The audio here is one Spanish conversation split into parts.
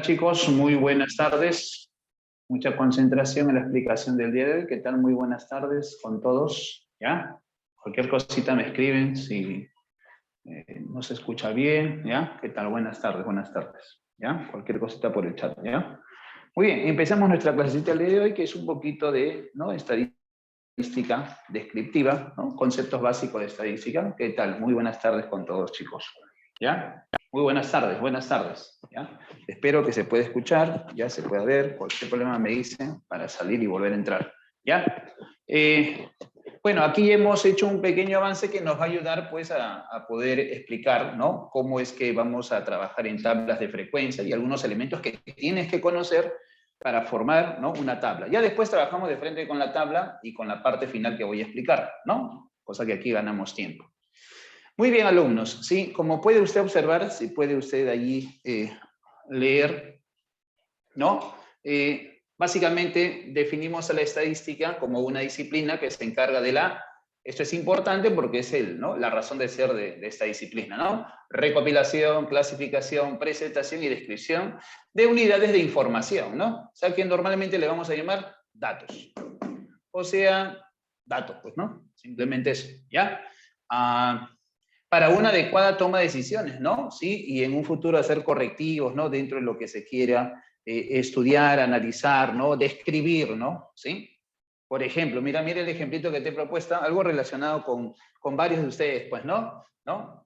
Chicos, muy buenas tardes. Mucha concentración en la explicación del día de hoy. ¿Qué tal? Muy buenas tardes con todos. ¿Ya? Cualquier cosita me escriben si no se escucha bien. ¿Ya? ¿Qué tal? Buenas tardes, buenas tardes. ¿Ya? Cualquier cosita por el chat. ¿Ya? Muy bien, empezamos nuestra clasecita del día de hoy, que es un poquito de, ¿no?, estadística descriptiva, ¿no? Conceptos básicos de estadística. ¿Qué tal? Muy buenas tardes con todos, chicos. ¿Ya? Muy buenas tardes, buenas tardes. ¿Ya? Espero que se pueda escuchar, ya se pueda ver. Cualquier problema me dicen para salir y volver a entrar. ¿Ya? Bueno, aquí hemos hecho un pequeño avance que nos va a ayudar pues a poder explicar, ¿no?, cómo es que vamos a trabajar en tablas de frecuencia y algunos elementos que tienes que conocer para formar, ¿no?, una tabla. Ya después trabajamos de frente con la tabla y con la parte final que voy a explicar, ¿no? Cosa que aquí ganamos tiempo. Muy bien, alumnos, ¿sí? Como puede usted observar, si puede usted allí leer, ¿no? Básicamente definimos a la estadística como una disciplina que se encarga de esto es importante porque es ¿no?, la razón de ser de esta disciplina, ¿no? Recopilación, clasificación, presentación y descripción de unidades de información, ¿no? O sea, que normalmente le vamos a llamar datos. O sea, datos, pues, ¿no? Simplemente eso, ¿ya? Para una adecuada toma de decisiones, ¿no? Sí, y en un futuro hacer correctivos, ¿no?, dentro de lo que se quiera estudiar, analizar, ¿no?, describir, ¿no? ¿Sí? Por ejemplo, mira el ejemplito que te he propuesto, algo relacionado con varios de ustedes, pues, ¿no?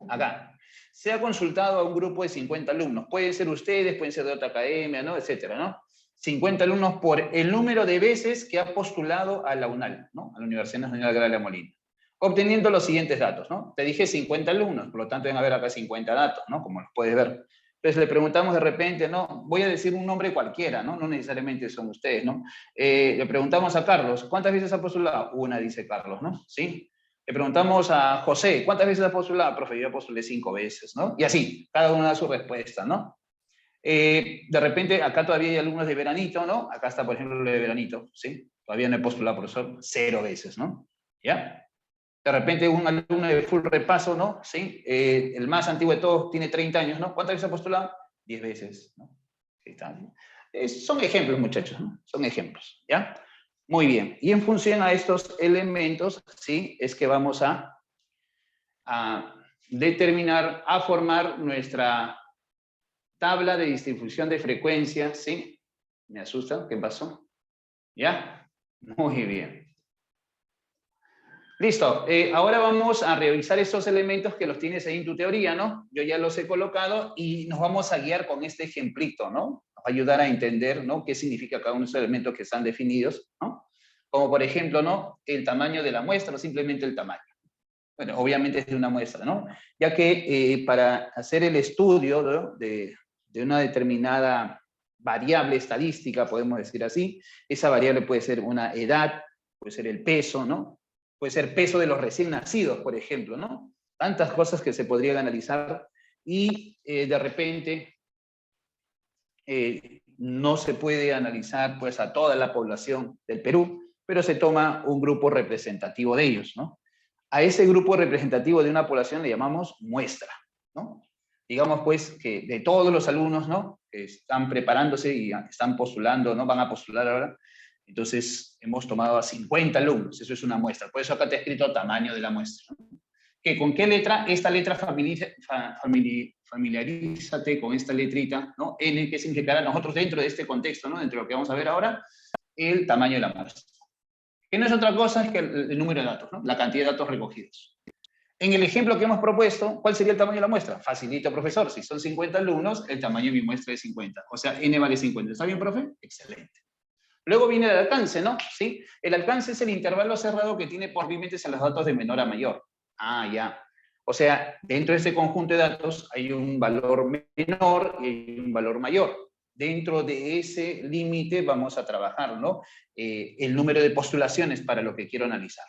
Acá. Se ha consultado a un grupo de 50 alumnos. Pueden ser ustedes, pueden ser de otra academia, ¿no?, etcétera, ¿no? 50 alumnos por el número de veces que ha postulado a la UNAL, ¿no?, a la Universidad Nacional Agraria Molina, obteniendo los siguientes datos, ¿no? Te dije 50 alumnos, por lo tanto deben haber acá 50 datos, ¿no?, como los puedes ver. Entonces le preguntamos de repente, ¿no?, voy a decir un nombre cualquiera, ¿no? No necesariamente son ustedes, ¿no? Le preguntamos a Carlos, ¿cuántas veces ha postulado? Una, dice Carlos, ¿no? ¿Sí? Le preguntamos a José, ¿cuántas veces ha postulado? Profe, yo postulé 5 veces, ¿no? Y así, cada uno da su respuesta, ¿no? De repente, acá todavía hay alumnos de veranito, ¿no? Acá está, por ejemplo, lo de veranito, ¿sí? Todavía no he postulado, profesor, 0 veces, ¿no? ¿Ya? De repente un alumno de full repaso, ¿no? ¿Sí? El más antiguo de todos tiene 30 años, ¿no? ¿Cuántas veces ha postulado? 10 veces, ¿no? Son ejemplos, muchachos, ¿no? Son ejemplos, ¿ya? Muy bien. Y en función a estos elementos, ¿sí?, es que vamos a determinar, a formar nuestra tabla de distribución de frecuencia, ¿sí? ¿Me asusta? ¿Qué pasó? ¿Ya? Muy bien. Listo, ahora vamos a revisar estos elementos que los tienes ahí en tu teoría, ¿no? Yo ya los he colocado y nos vamos a guiar con este ejemplito, ¿no? Nos va a ayudar a entender, ¿no?, qué significa cada uno de esos elementos que están definidos, ¿no? Como por ejemplo, ¿no?, el tamaño de la muestra o simplemente el tamaño. Bueno, obviamente es de una muestra, ¿no? Ya que para hacer el estudio, ¿no?, de una determinada variable estadística, podemos decir así, esa variable puede ser una edad, puede ser el peso, ¿no? Puede ser peso de los recién nacidos, por ejemplo, ¿no? Tantas cosas que se podrían analizar y de repente no se puede analizar pues a toda la población del Perú, pero se toma un grupo representativo de ellos, ¿no? A ese grupo representativo de una población le llamamos muestra, ¿no? Digamos pues que de todos los alumnos, ¿no?, que están preparándose y están postulando, ¿no?, van a postular ahora, entonces hemos tomado a 50 alumnos, eso es una muestra, por eso acá te he escrito tamaño de la muestra, ¿no? ¿Que con qué letra? Esta letra familiarízate con esta letrita, ¿no? N, que significará nosotros dentro de este contexto, ¿no?, dentro de lo que vamos a ver ahora, el tamaño de la muestra. Que no es otra cosa es que el número de datos, ¿no?, la cantidad de datos recogidos. En el ejemplo que hemos propuesto, ¿cuál sería el tamaño de la muestra? Facilito, profesor. Si son 50 alumnos, el tamaño de mi muestra es 50. O sea, N vale 50. ¿Está bien, profe? Excelente. Luego viene el alcance, ¿no? ¿Sí? El alcance es el intervalo cerrado que tiene por límites a los datos de menor a mayor. Ah, ya. O sea, dentro de este conjunto de datos hay un valor menor y un valor mayor. Dentro de ese límite vamos a trabajar, ¿no?, el número de postulaciones para lo que quiero analizar.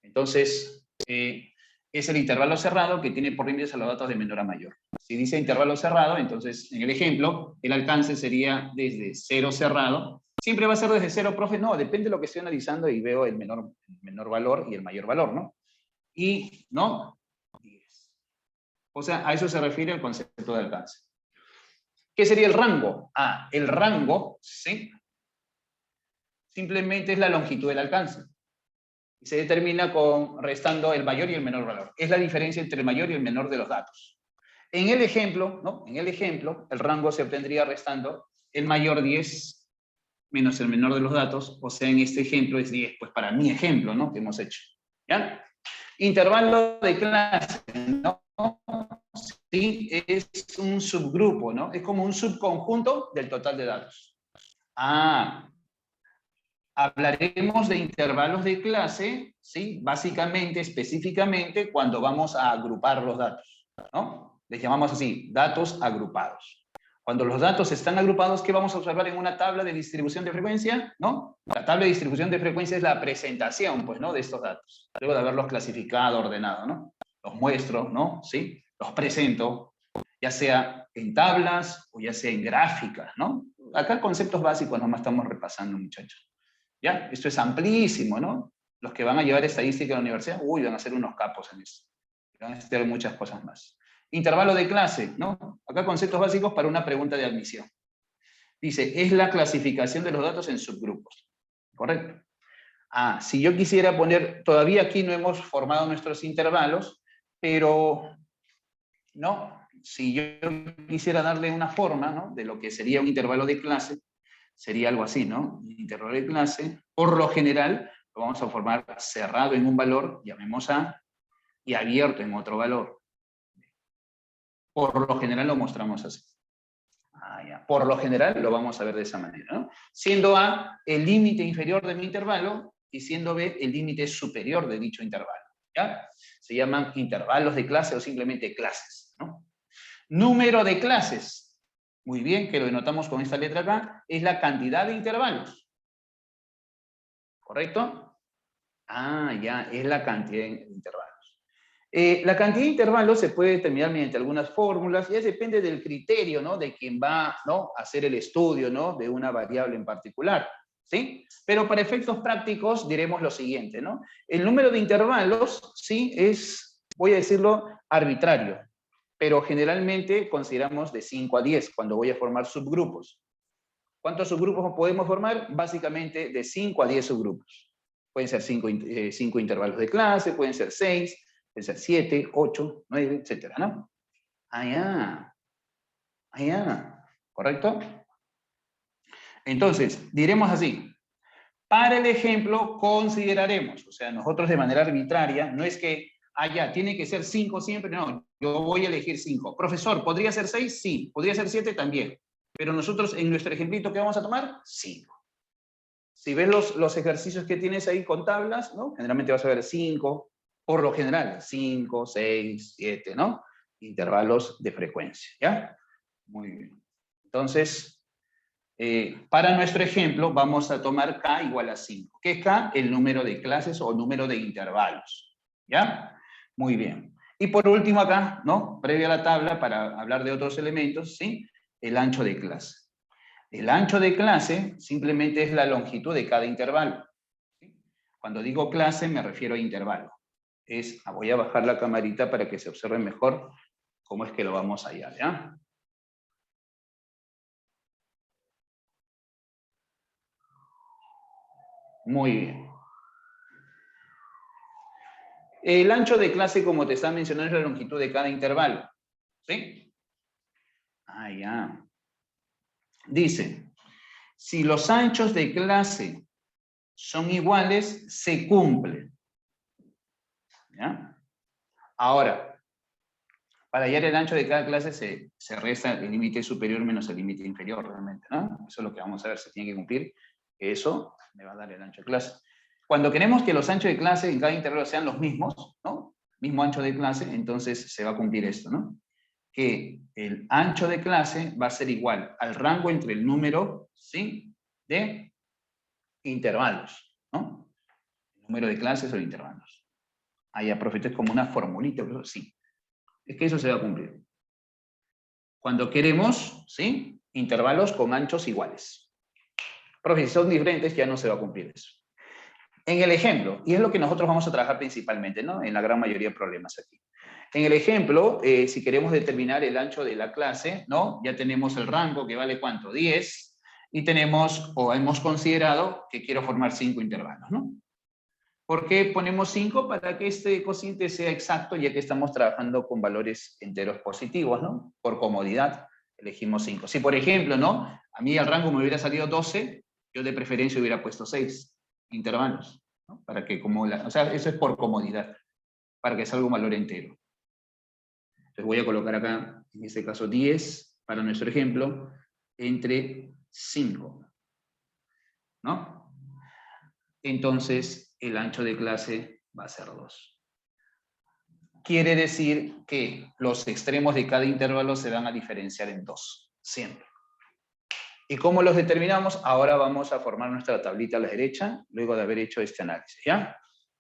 Entonces, es el intervalo cerrado que tiene por límites a los datos de menor a mayor. Si dice intervalo cerrado, entonces, en el ejemplo, el alcance sería desde 0 cerrado. ¿Siempre va a ser desde 0, profe? No, depende de lo que estoy analizando y veo el menor valor y el mayor valor, ¿no? Y, ¿no? 10. O sea, a eso se refiere el concepto de alcance. ¿Qué sería el rango? Ah, el rango, ¿sí? Simplemente es la longitud del alcance. Y se determina restando el mayor y el menor valor. Es la diferencia entre el mayor y el menor de los datos. En el ejemplo, ¿no? En el ejemplo, el rango se obtendría restando el mayor 10 menos el menor de los datos, o sea, en este ejemplo es 10, pues para mi ejemplo, ¿no? Que hemos hecho. ¿Ya? Intervalo de clase, ¿no? Sí, es un subgrupo, ¿no? Es como un subconjunto del total de datos. Ah, hablaremos de intervalos de clase, ¿sí? Básicamente, específicamente, cuando vamos a agrupar los datos, ¿no? Les llamamos así, datos agrupados. Cuando los datos están agrupados, ¿qué vamos a observar en una tabla de distribución de frecuencia? ¿No? La tabla de distribución de frecuencia es la presentación, pues, ¿no? De estos datos. Luego de haberlos clasificado, ordenado, ¿no? Los muestro, ¿no? ¿Sí? Los presento, ya sea en tablas o ya sea en gráficas, ¿no? Acá conceptos básicos nomás estamos repasando, muchachos. ¿Ya? Esto es amplísimo, ¿no? Los que van a llevar estadística a la universidad, uy, van a ser unos capos en eso. Van a estudiar muchas cosas más. Intervalo de clase, ¿no? Acá conceptos básicos para una pregunta de admisión. Dice, es la clasificación de los datos en subgrupos. ¿Correcto? Ah, si yo quisiera poner, todavía aquí no hemos formado nuestros intervalos, pero, ¿no? Si yo quisiera darle una forma, ¿no? De lo que sería un intervalo de clase, sería algo así, ¿no? Un intervalo de clase, por lo general, lo vamos a formar cerrado en un valor, llamemos A, y abierto en otro valor. Por lo general lo mostramos así. Ah, ya. Por lo general lo vamos a ver de esa manera, ¿no? Siendo A el límite inferior de mi intervalo y siendo B el límite superior de dicho intervalo, ¿ya? Se llaman intervalos de clase o simplemente clases, ¿no? Número de clases. Muy bien, que lo denotamos con esta letra acá, es la cantidad de intervalos. ¿Correcto? Ah, ya, es la cantidad de intervalos. La cantidad de intervalos se puede determinar mediante algunas fórmulas, ya depende del criterio, ¿no? De quien va, ¿no? A hacer el estudio, ¿no? De una variable en particular, ¿sí? Pero para efectos prácticos diremos lo siguiente, ¿no? El número de intervalos, sí, es, voy a decirlo, arbitrario, pero generalmente consideramos de 5 a 10 cuando voy a formar subgrupos. ¿Cuántos subgrupos podemos formar? Básicamente de 5 a 10 subgrupos. Pueden ser 5 intervalos de clase, pueden ser 6, pueden ser 7, 8, 9, etcétera, ¿no? Ah, ya. ¿Correcto? Entonces, diremos así. Para el ejemplo, consideraremos, o sea, nosotros de manera arbitraria, no es que, ya, tiene que ser 5 siempre, no, yo voy a elegir 5. Profesor, ¿podría ser 6? Sí. ¿Podría ser 7? También. Pero nosotros, en nuestro ejemplito, ¿qué vamos a tomar? 5. Si ves los ejercicios que tienes ahí con tablas, ¿no? Generalmente vas a ver 5, por lo general, 5, 6, 7, ¿no? Intervalos de frecuencia, ¿ya? Muy bien. Entonces, para nuestro ejemplo, vamos a tomar K igual a 5. ¿Qué es K? El número de clases o número de intervalos, ¿ya? Muy bien. Y por último acá, ¿no? Previo a la tabla, para hablar de otros elementos, ¿sí? El ancho de clase. El ancho de clase simplemente es la longitud de cada intervalo. Cuando digo clase me refiero a intervalo. Voy a bajar la camarita para que se observe mejor cómo es que lo vamos a hallar, ¿ya? Muy bien. El ancho de clase, como te estaba mencionando, es la longitud de cada intervalo. ¿Sí? Ah, ya. Dice, si los anchos de clase son iguales, se cumple. ¿Ya? Ahora, para hallar el ancho de cada clase se resta el límite superior menos el límite inferior, realmente, ¿no? Eso es lo que vamos a ver, se tiene que cumplir. Eso me va a dar el ancho de clase. Cuando queremos que los anchos de clase en cada intervalo sean los mismos, ¿no? Mismo ancho de clase, entonces se va a cumplir esto, ¿no? Que el ancho de clase va a ser igual al rango entre el número, ¿sí? De intervalos, ¿no? El número de clases o de intervalos. Ya, profe, esto es como una formulita, pero sí. Es que eso se va a cumplir. Cuando queremos, ¿sí? Intervalos con anchos iguales. Profe, si son diferentes ya no se va a cumplir eso. En el ejemplo, y es lo que nosotros vamos a trabajar principalmente, ¿no? En la gran mayoría de problemas aquí. En el ejemplo, si queremos determinar el ancho de la clase, ¿no? Ya tenemos el rango que vale ¿cuánto? 10, y tenemos, o hemos considerado que quiero formar 5 intervalos, ¿no? ¿Por qué ponemos 5? Para que este cociente sea exacto, ya que estamos trabajando con valores enteros positivos, ¿no? Por comodidad, elegimos 5. Si, por ejemplo, ¿no? A mí el rango me hubiera salido 12, yo de preferencia hubiera puesto 6 intervalos, ¿no? Para que o sea, eso es por comodidad, para que salga un valor entero. Entonces voy a colocar acá, en este caso 10, para nuestro ejemplo, entre 5, ¿no? Entonces el ancho de clase va a ser 2. Quiere decir que los extremos de cada intervalo se van a diferenciar en 2, siempre. ¿Y cómo los determinamos? Ahora vamos a formar nuestra tablita a la derecha, luego de haber hecho este análisis, ¿ya?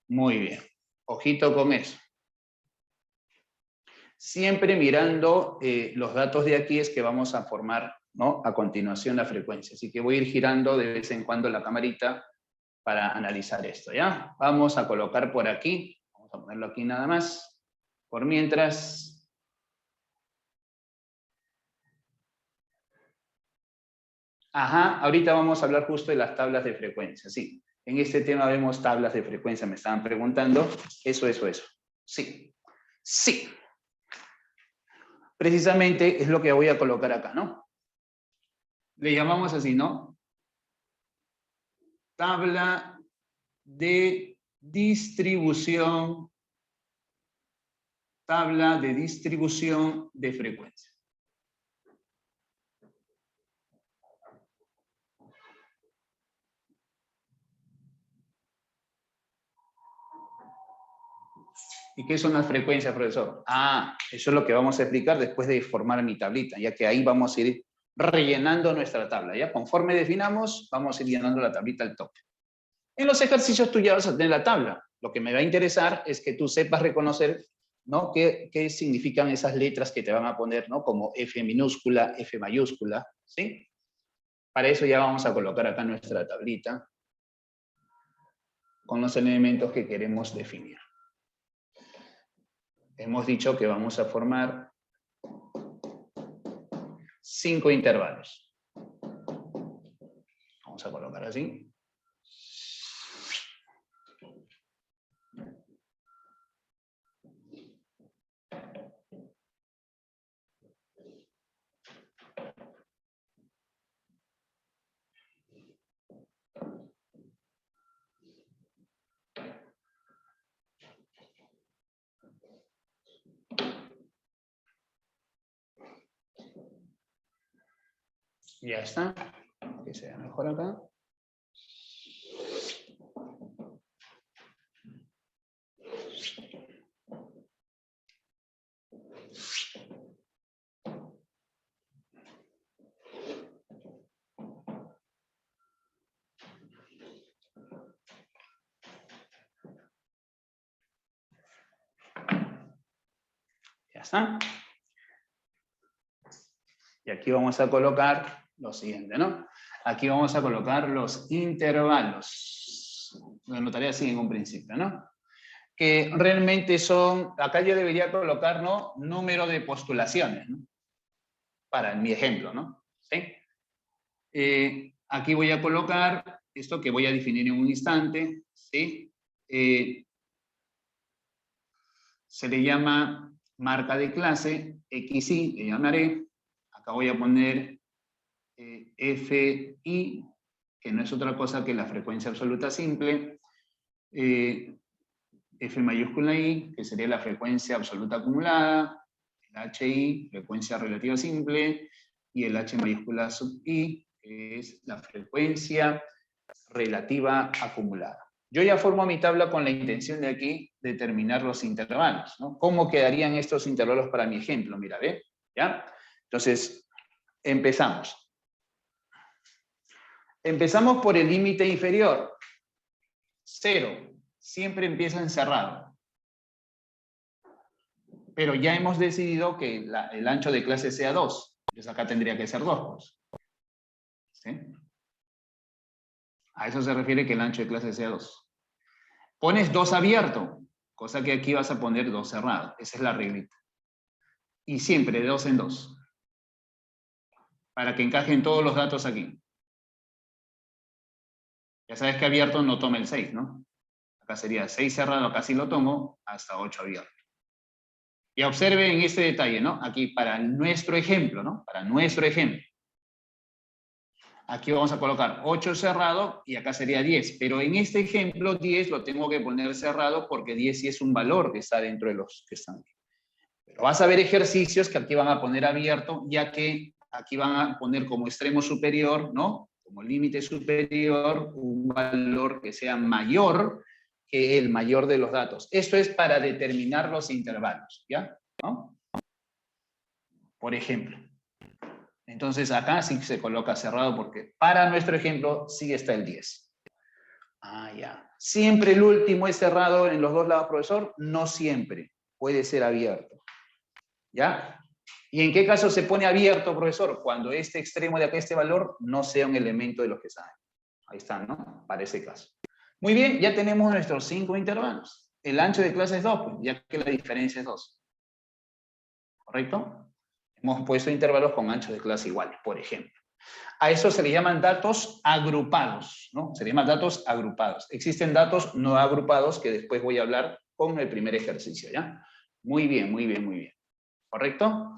Muy bien. Ojito con eso. Siempre mirando los datos de aquí es que vamos a formar, ¿no? A continuación la frecuencia. Así que voy a ir girando de vez en cuando la camarita para analizar esto, ¿ya? Vamos a colocar por aquí, vamos a ponerlo aquí nada más, por mientras. Ajá, ahorita vamos a hablar justo de las tablas de frecuencia, sí. En este tema vemos tablas de frecuencia, me estaban preguntando. Eso. Sí, sí. Precisamente es lo que voy a colocar acá, ¿no? Le llamamos así, ¿no? Tabla de distribución de frecuencia. ¿Y qué son las frecuencias, profesor? Ah, eso es lo que vamos a explicar después de formar mi tablita, ya que ahí vamos a ir rellenando nuestra tabla, ¿ya? Conforme definamos, vamos a ir llenando la tablita al tope. En los ejercicios tú ya vas a tener la tabla. Lo que me va a interesar es que tú sepas reconocer, ¿no? ¿Qué significan esas letras que te van a poner, ¿no? Como F minúscula, F mayúscula, ¿sí? Para eso ya vamos a colocar acá nuestra tablita con los elementos que queremos definir. Hemos dicho que vamos a formar 5 intervalos. Vamos a colocar así. Ya está. Que sea mejor acá. Ya está. Y aquí vamos a colocar lo siguiente, ¿no? Aquí vamos a colocar los intervalos. Lo anotaré así en un principio, ¿no? Que realmente son, acá yo debería colocar, ¿no? Número de postulaciones, ¿no? Para mi ejemplo, ¿no? ¿Sí? Aquí voy a colocar esto que voy a definir en un instante, ¿sí? Se le llama marca de clase, XI, le llamaré. Acá voy a poner FI, que no es otra cosa que la frecuencia absoluta simple. F mayúscula I, que sería la frecuencia absoluta acumulada. El HI, frecuencia relativa simple. Y el H mayúscula sub I, que es la frecuencia relativa acumulada. Yo ya formo mi tabla con la intención de aquí determinar los intervalos, ¿no? ¿Cómo quedarían estos intervalos para mi ejemplo? Mira, ¿ve? ¿Ya? Entonces, empezamos. Empezamos por el límite inferior. 0. Siempre empieza encerrado. Pero ya hemos decidido que el ancho de clase sea 2. Entonces acá tendría que ser 2. ¿Sí? A eso se refiere que el ancho de clase sea 2. Pones 2 abierto. Cosa que aquí vas a poner 2 cerrado. Esa es la reglita. Y siempre de 2 en 2. Para que encajen todos los datos aquí. Ya sabes que abierto no toma el 6, ¿no? Acá sería 6 cerrado, acá sí lo tomo, hasta 8 abierto. Y observen este detalle, ¿no? Aquí para nuestro ejemplo, ¿no? Para nuestro ejemplo. Aquí vamos a colocar 8 cerrado y acá sería 10. Pero en este ejemplo 10 lo tengo que poner cerrado porque 10 sí es un valor que está dentro de los que están aquí. Pero vas a ver ejercicios que aquí van a poner abierto, ya que aquí van a poner como extremo superior, ¿no? Como límite superior, un valor que sea mayor que el mayor de los datos. Esto es para determinar los intervalos, ¿ya? ¿No? Por ejemplo. Entonces acá sí se coloca cerrado porque para nuestro ejemplo sí está el 10. Ah, ya. ¿Siempre el último es cerrado en los dos lados, profesor? No siempre. Puede ser abierto. ¿Ya? ¿Y en qué caso se pone abierto, profesor? Cuando este extremo de acá, este valor, no sea un elemento de los que saben. Ahí está, ¿no? Para ese caso. Muy bien, ya tenemos nuestros 5 intervalos. El ancho de clase es 2, pues, ya que la diferencia es 2. ¿Correcto? Hemos puesto intervalos con anchos de clase iguales, por ejemplo. A eso se le llaman datos agrupados, ¿no? Se le llaman datos agrupados. Existen datos no agrupados que después voy a hablar con el primer ejercicio, ¿ya? Muy bien, muy bien, muy bien. ¿Correcto?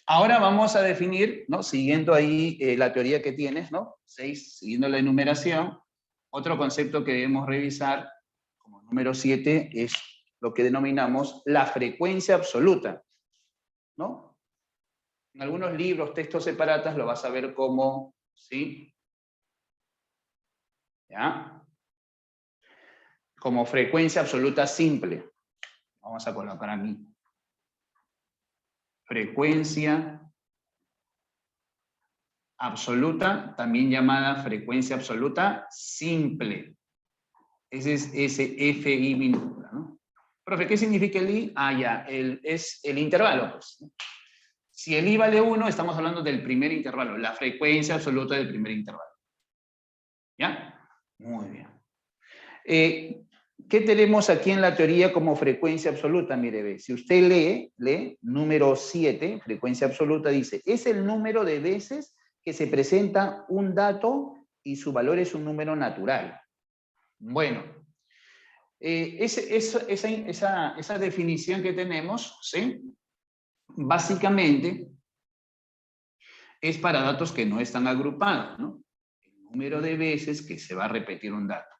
Ahora vamos a definir, ¿no? Siguiendo ahí la teoría que tienes, ¿no? 6, siguiendo la enumeración. Otro concepto que debemos revisar, como número 7, es lo que denominamos la frecuencia absoluta, ¿no? En algunos libros, textos separatas, lo vas a ver como, ¿sí? ¿Ya? Como frecuencia absoluta simple. Vamos a colocar aquí. Frecuencia absoluta, también llamada frecuencia absoluta simple. Ese es ese FI minúscula, ¿no? Profe, ¿qué significa el I? Ah, ya, es el intervalo, pues. Si el I vale 1, estamos hablando del primer intervalo, la frecuencia absoluta del primer intervalo. ¿Ya? Muy bien. ¿Qué tenemos aquí en la teoría como frecuencia absoluta? Mire, ve, si usted lee número 7, frecuencia absoluta, dice, es el número de veces que se presenta un dato y su valor es un número natural. Bueno, esa definición que tenemos, ¿sí? Básicamente es para datos que no están agrupados, ¿no? El número de veces que se va a repetir un dato.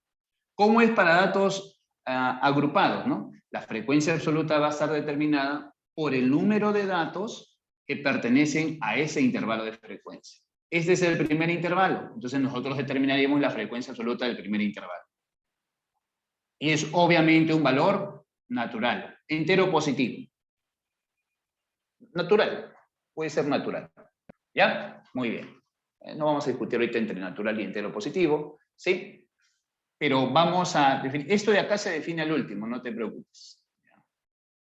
¿Cómo es para datos agrupados, no? La frecuencia absoluta va a estar determinada por el número de datos que pertenecen a ese intervalo de frecuencia. Este es el primer intervalo, entonces nosotros determinaríamos la frecuencia absoluta del primer intervalo. Y es obviamente un valor natural, entero positivo. Natural, puede ser natural. ¿Ya? Muy bien. No vamos a discutir ahorita entre natural y entero positivo, ¿sí? Pero vamos a definir, esto de acá se define al último, no te preocupes.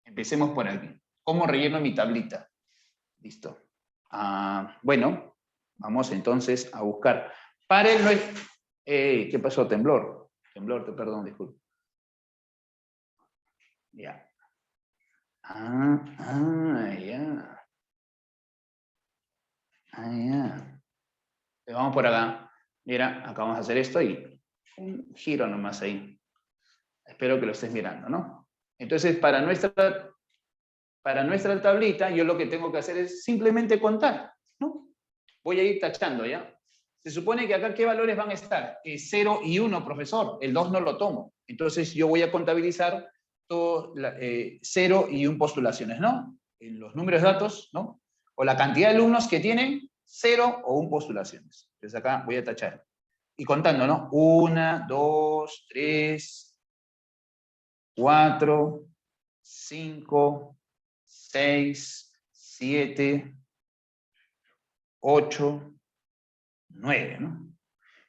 Empecemos por aquí. ¿Cómo relleno mi tablita? Listo. Bueno, vamos entonces a buscar. Para el... ¿qué pasó? Temblor. Temblor, perdón, disculpe. Ya. Ya. Ya. Vamos por acá. Mira, acá vamos a hacer esto y un giro nomás ahí. Espero que lo estés mirando, ¿no? Entonces, para nuestra tablita, yo lo que tengo que hacer es simplemente contar, ¿no? Voy a ir tachando, ¿ya? Se supone que acá, ¿qué valores van a estar? 0 y 1, profesor. El 2 no lo tomo. Entonces, yo voy a contabilizar todo 0 y 1 postulaciones, ¿no? En los números de datos, ¿no? O la cantidad de alumnos que tienen 0 o 1 postulaciones. Entonces, acá voy a tachar. Y contando, ¿no? 1, 2, 3, 4, 5, 6, 7, 8, 9, ¿no?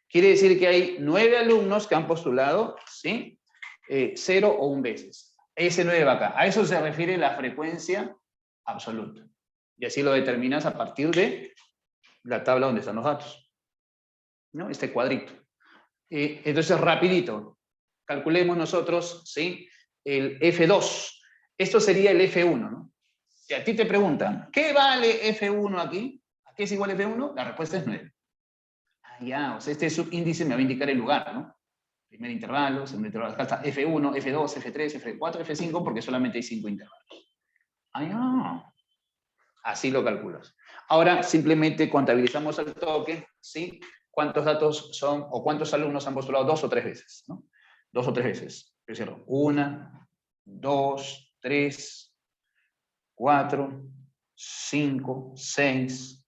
Quiere decir que hay 9 alumnos que han postulado, ¿sí? 0 o 1 veces. Ese 9 va acá. A eso se refiere la frecuencia absoluta. Y así lo determinas a partir de la tabla donde están los datos, ¿no? Este cuadrito. Entonces, rapidito. calculemos nosotros, ¿sí? El F2. Esto sería el F1, ¿no? Si a ti te preguntan, ¿qué vale F1 aquí? ¿A qué es igual F1? La respuesta es 9. Ah, ya, o sea, este subíndice me va a indicar el lugar, ¿no? Primer intervalo, segundo intervalo, acá está F1, F2, F3, F4, F5, porque solamente hay 5 intervalos. Ah, ya. Así lo calculas. Ahora simplemente contabilizamos al toque, ¿sí? ¿Cuántos datos son, o cuántos alumnos han postulado 2 o 3 veces, ¿no? 2 o 3 veces. Yo cierro. 1, 2, 3, 4, 5, 6,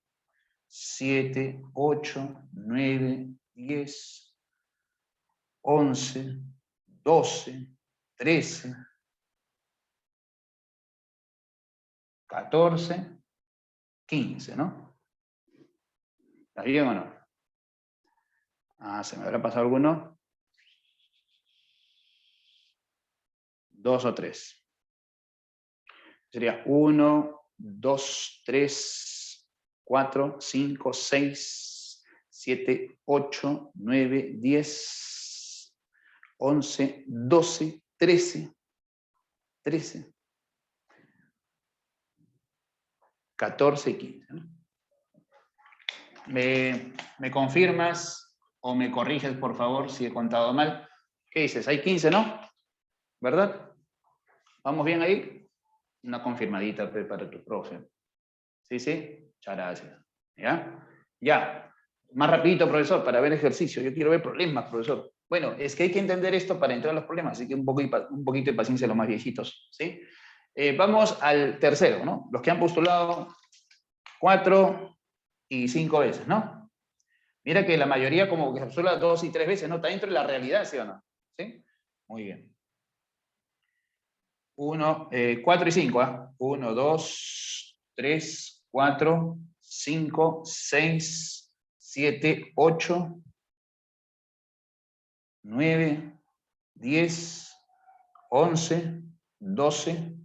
7, 8, 9, 10, 11, 12, 13, 14, 15, ¿no? ¿Está bien o no? Ah, ¿se me habrá pasado alguno? 2 o 3. Sería 1, 2, 3, 4, 5, 6, 7, 8, 9, 10, 11, 12, 13, 13, 14 y 15. ¿No? ¿Me confirmas o me corriges, por favor, si he contado mal? ¿Qué dices? Hay 15, ¿no? ¿Verdad? ¿Vamos bien ahí? Una confirmadita para tu profe. ¿Sí, sí? Muchas gracias. ¿Ya? Ya. Más rapidito, profesor, para ver ejercicio. Yo quiero ver problemas, profesor. Bueno, es que hay que entender esto para entrar a los problemas, así que un poquito de paciencia a los más viejitos, ¿sí? Vamos al tercero, ¿no? Los que han postulado 4 y 5 veces, ¿no? Mira que la mayoría como que se postula 2 y 3 veces, ¿no? Está dentro de la realidad, ¿sí o no? ¿Sí? Muy bien. 4 y 5, ¿ah? 1, 2, 3, 4, 5, 6, 7, 8, 9, 10, 11, 12,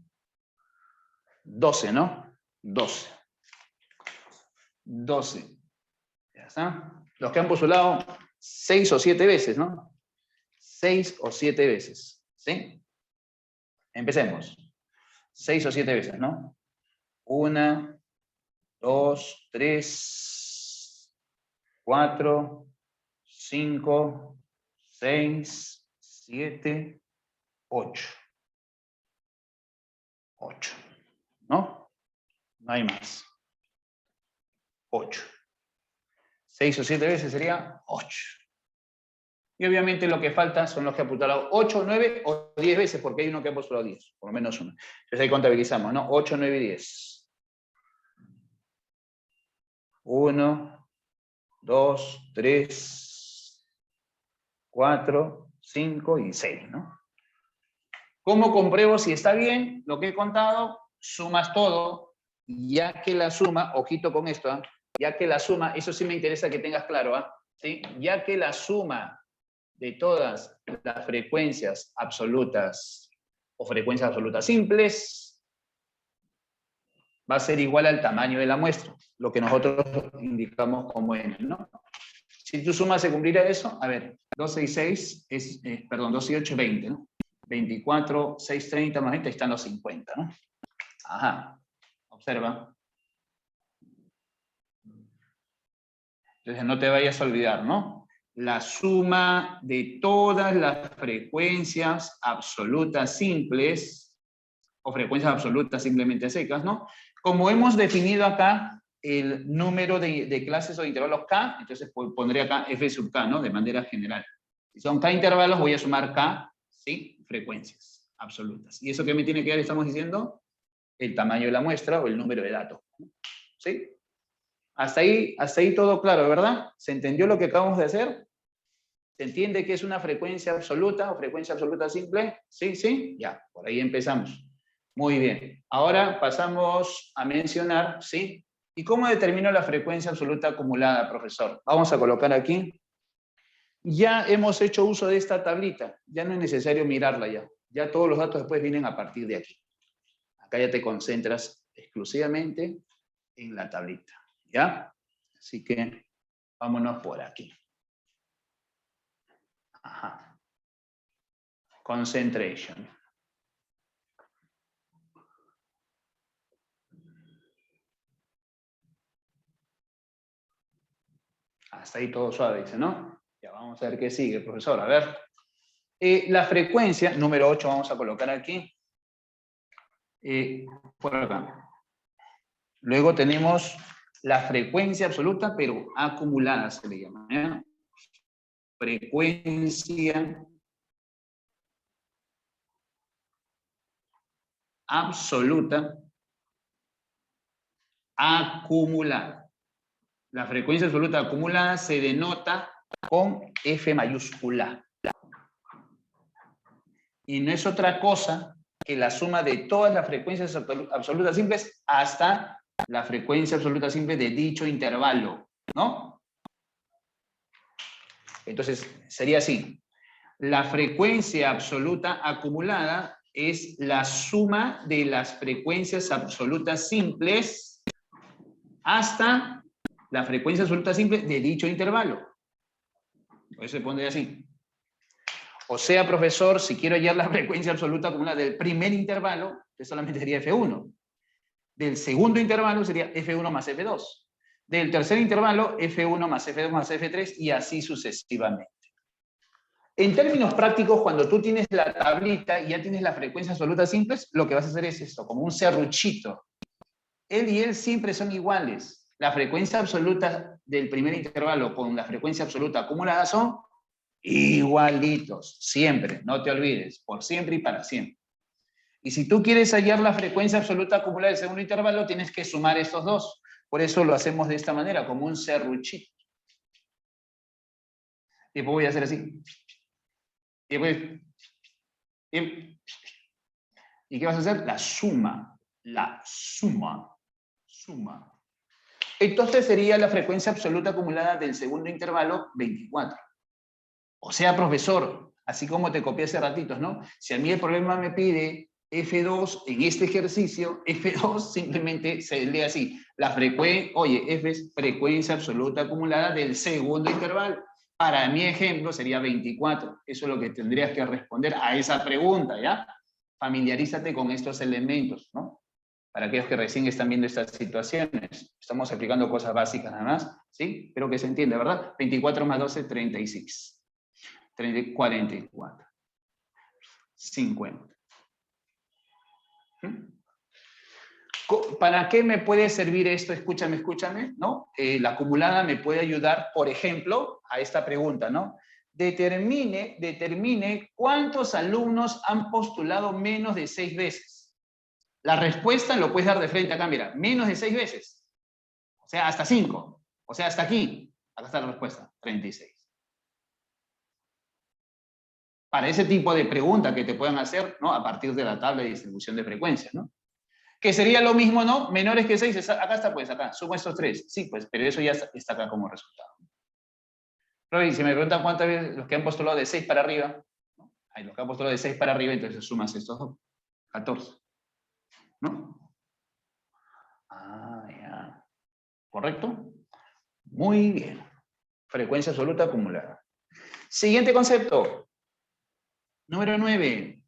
12, ¿no? 12. 12. Ya está. Los que han postulado 6 o 7 veces, ¿no? 6 o 7 veces, ¿sí? Empecemos. 6 o 7 veces, ¿no? 1, 2, 3, 4, 5, 6, 7, 8. 8. ¿No? No hay más. 8. 6 o 7 veces sería 8. Y obviamente lo que falta son los que han postulado 8, 9 o 10 veces, porque hay uno que ha postulado 10, por lo menos uno. Entonces ahí contabilizamos, ¿no? 8, 9 y 10. 1, 2, 3, 4, 5 y 6, ¿no? ¿Cómo compruebo si está bien lo que he contado? Sumas todo, ya que la suma, ojito con esto, ¿eh? Ya que la suma, eso sí me interesa que tengas claro, ¿eh? ¿Sí? Ya que la suma de todas las frecuencias absolutas o frecuencias absolutas simples va a ser igual al tamaño de la muestra, lo que nosotros indicamos como n, ¿no? Si tu suma se cumpliera eso, a ver, 12 y 6 es, perdón, 12 y 8 es 20, ¿no? 24, 6, 30 más 20, están los 50, ¿no? Ajá, observa. Entonces no te vayas a olvidar, ¿no? La suma de todas las frecuencias absolutas simples, o frecuencias absolutas simplemente secas, ¿no? Como hemos definido acá el número de clases o de intervalos K, entonces pondré acá F sub K, ¿no? De manera general. Si son K intervalos, voy a sumar K, ¿sí? Frecuencias absolutas. ¿Y eso qué me tiene que dar, estamos diciendo? El tamaño de la muestra o el número de datos. ¿Sí? Hasta ahí todo claro, ¿verdad? ¿Se entendió lo que acabamos de hacer? ¿Se entiende que es una frecuencia absoluta o frecuencia absoluta simple? ¿Sí? ¿Sí? Ya, por ahí empezamos. Muy bien. Ahora pasamos a mencionar, ¿sí? ¿Y cómo determino la frecuencia absoluta acumulada, profesor? Vamos a colocar aquí. Ya hemos hecho uso de esta tablita. Ya no es necesario mirarla ya. Ya todos los datos después vienen a partir de aquí. Acá ya te concentras exclusivamente en la tablita. ¿Ya? Así que vámonos por aquí. Ajá. concentration. Hasta ahí todo suave, dice, ¿no? Ya vamos a ver qué sigue, profesor. A ver. La frecuencia, número 8, vamos a colocar aquí. Por acá. Luego tenemos la frecuencia absoluta, pero acumulada se le llama, ¿eh? Frecuencia absoluta acumulada. La frecuencia absoluta acumulada se denota con F mayúscula. Y no es otra cosa que la suma de todas las frecuencias absolutas simples hasta la frecuencia absoluta simple de dicho intervalo, ¿no? Entonces, sería así. La frecuencia absoluta acumulada es la suma de las frecuencias absolutas simples hasta la frecuencia absoluta simple de dicho intervalo. Por eso se pondría así. O sea, profesor, si quiero hallar la frecuencia absoluta acumulada del primer intervalo, que solamente sería F1. Del segundo intervalo sería F1 más F2. Del tercer intervalo, F1 más F2 más F3 y así sucesivamente. En términos prácticos, cuando tú tienes la tablita y ya tienes la frecuencia absoluta simples, lo que vas a hacer es esto, como un serruchito. Él y él siempre son iguales. La frecuencia absoluta del primer intervalo con la frecuencia absoluta acumulada son igualitos, siempre, no te olvides, por siempre y para siempre. Y si tú quieres hallar la frecuencia absoluta acumulada del segundo intervalo, tienes que sumar estos dos. Por eso lo hacemos de esta manera, como un serruchito. Y después voy a hacer así. Y después... ¿Y qué vas a hacer? La suma. La suma. Suma. Entonces sería la frecuencia absoluta acumulada del segundo intervalo 24. O sea, profesor, así como te copié hace ratitos, ¿no? Si a mí el problema me pide F2 en este ejercicio, F2 simplemente se lee así. La frecuencia, oye, F es frecuencia absoluta acumulada del segundo intervalo. Para mi ejemplo sería 24. Eso es lo que tendrías que responder a esa pregunta, ¿ya? Familiarízate con estos elementos, ¿no? Para aquellos que recién están viendo estas situaciones. Estamos aplicando cosas básicas nada más, ¿sí? Espero que se entienda, ¿verdad? 24 más 12, 36. 44. 50. ¿Para qué me puede servir esto? Escúchame, ¿no? La acumulada me puede ayudar, por ejemplo, a esta pregunta, ¿no? Determine cuántos alumnos han postulado menos de 6 veces. La respuesta lo puedes dar de frente acá, mira, menos de 6 veces. O sea, hasta 5. O sea, hasta aquí. Acá está la respuesta, 36. Para ese tipo de preguntas que te puedan hacer, ¿no? A partir de la tabla de distribución de frecuencias, ¿no? Que sería lo mismo, ¿no? Menores que 6, acá está, pues, acá, sumo estos 3. Sí, pues, pero eso ya está acá como resultado. Pero si me preguntan cuántas veces los que han postulado de 6 para arriba, ¿no? Hay los que han postulado de 6 para arriba, entonces sumas estos dos. 14. ¿No? Ah, ya. ¿Correcto? Muy bien. Frecuencia absoluta acumulada. Siguiente concepto. Número 9.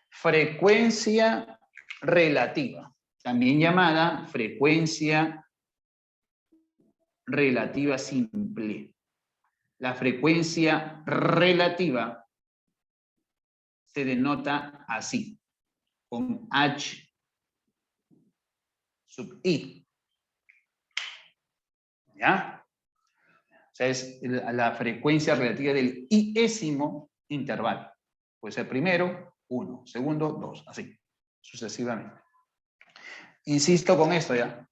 Frecuencia relativa, también llamada frecuencia relativa simple. La frecuencia relativa se denota así, con H sub I. ¿Ya? O sea, es la frecuencia relativa del iésimo intervalo. Puede ser primero, 1, segundo, 2, así, sucesivamente. Insisto con esto ya.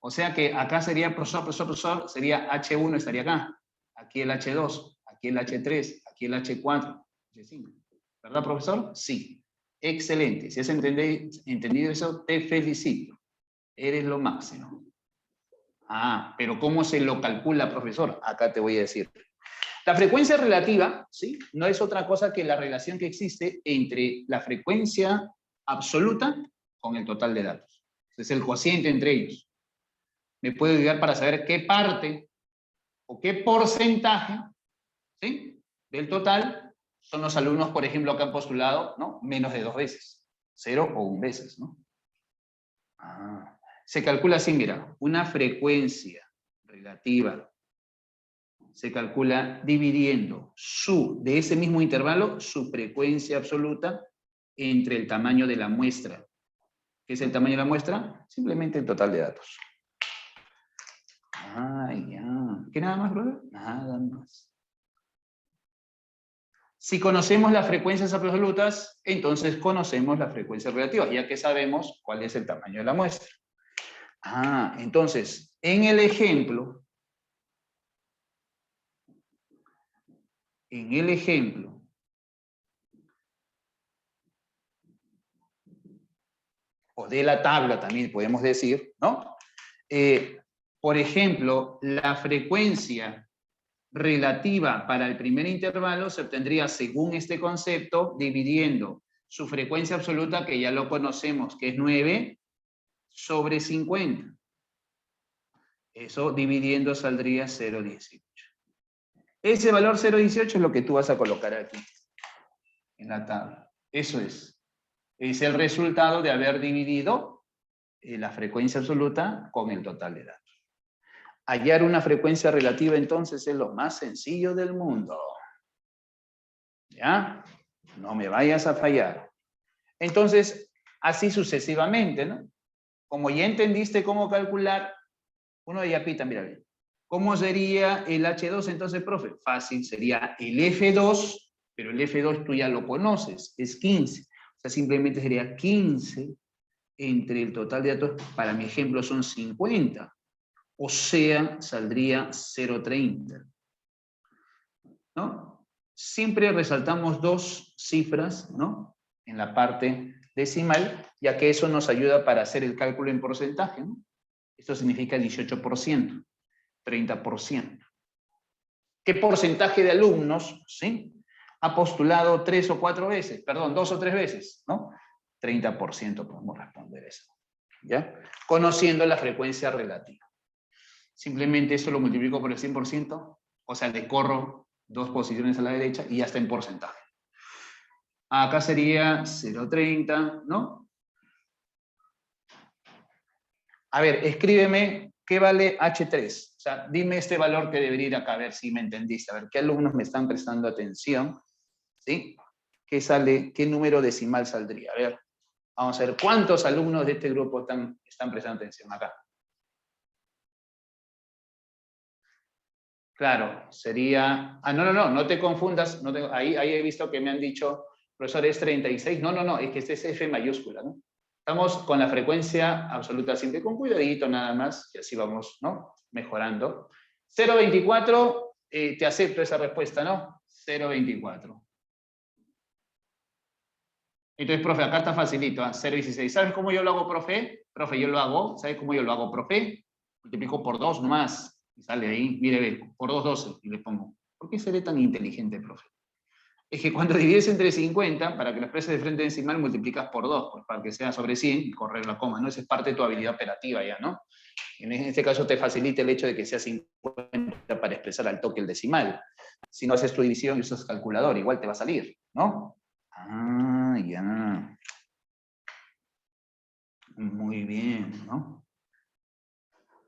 O sea que acá sería profesor, sería H1 estaría acá. Aquí el H2, aquí el H3, aquí el H4, H5. ¿Verdad, profesor? Sí. Excelente. Si has entendido eso, te felicito. Eres lo máximo. Ah, pero ¿cómo se lo calcula, profesor? Acá te voy a decir. La frecuencia relativa, ¿sí? No es otra cosa que la relación que existe entre la frecuencia absoluta con el total de datos. Es el cociente entre ellos. Me puede ayudar para saber qué parte o qué porcentaje, ¿sí?, del total son los alumnos, por ejemplo, que han postulado, ¿no? Menos de 2 veces, 0 o 1 veces, ¿no? Se calcula así, mira, una frecuencia relativa se calcula dividiendo de ese mismo intervalo, su frecuencia absoluta entre el tamaño de la muestra. ¿Qué es el tamaño de la muestra? Simplemente el total de datos. Ya. ¿Qué nada más, brother? Nada más. Si conocemos las frecuencias absolutas, entonces conocemos las frecuencias relativas, ya que sabemos cuál es el tamaño de la muestra. Entonces, en el ejemplo, o de la tabla también podemos decir, ¿no? Por ejemplo, la frecuencia relativa para el primer intervalo se obtendría según este concepto, dividiendo su frecuencia absoluta, que ya lo conocemos, que es 9, sobre 50. Eso dividiendo saldría 0,18. Ese valor 0,18 es lo que tú vas a colocar aquí, en la tabla. Eso es. Es el resultado de haber dividido la frecuencia absoluta con el total de datos. Hallar una frecuencia relativa entonces es lo más sencillo del mundo. ¿Ya? No me vayas a fallar. Entonces, así sucesivamente, ¿no? Como ya entendiste cómo calcular, uno de Yapita, mira bien. ¿Cómo sería el H2 entonces, profe? Fácil, sería el F2, pero el F2 tú ya lo conoces, es 15. O sea, simplemente sería 15 entre el total de datos, para mi ejemplo son 50. O sea, saldría 0,30. ¿No? Siempre resaltamos 2 cifras, ¿no? En la parte decimal, ya que eso nos ayuda para hacer el cálculo en porcentaje, ¿no? Esto significa 18%, 30%. ¿Qué porcentaje de alumnos, ¿sí?, ha postulado 3 o 4 veces? Perdón, 2 o 3 veces, ¿no? 30% podemos responder eso, ¿ya? Conociendo la frecuencia relativa. Simplemente eso lo multiplico por el 100%, o sea, le corro 2 posiciones a la derecha y ya está en porcentaje. Acá sería 0,30, ¿no? A ver, escríbeme qué vale H3. O sea, dime este valor que debería ir acá, a ver si me entendiste. A ver, ¿qué alumnos me están prestando atención? ¿Sí? ¿Qué sale? ¿Qué número decimal saldría? A ver, vamos a ver cuántos alumnos de este grupo están prestando atención acá. Claro, sería... no te confundas. Ahí he visto que me han dicho, profesor, es 36. No, es que este es F mayúscula, ¿no? Estamos con la frecuencia absoluta siempre con cuidadito nada más, y así vamos, ¿no?, mejorando. 0,24, te acepto esa respuesta, ¿no? 0,24. Entonces, profe, acá está facilito, 0,16. ¿Sabes cómo yo lo hago, profe? Profe, yo lo hago, ¿sabes cómo yo lo hago, profe? Multiplico por 2 nomás, y sale ahí, mire, ve, por 2, 12, y le pongo. ¿Por qué seré tan inteligente, profe? Es que cuando divides entre 50, para que lo expreses de frente decimal, multiplicas por 2, pues para que sea sobre 100 y correr la coma, ¿no? Esa es parte de tu habilidad operativa ya, ¿no? En este caso te facilita el hecho de que sea 50 para expresar al toque el decimal. Si no haces tu división y usas calculador, igual te va a salir, ¿no? Ya. Muy bien, ¿no?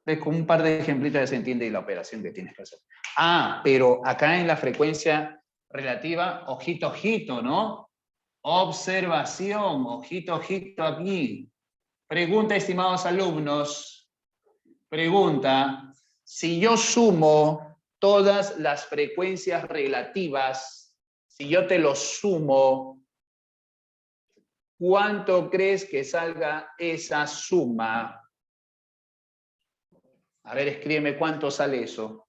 Ves, con un par de ejemplitos ya se entiende la operación que tienes que hacer. Pero acá en la frecuencia relativa, ojito, ojito, ¿no? Observación, ojito, ojito aquí. Pregunta, estimados alumnos. Pregunta, si yo sumo todas las frecuencias relativas, si yo te los sumo, ¿cuánto crees que salga esa suma? A ver, escríbeme cuánto sale eso.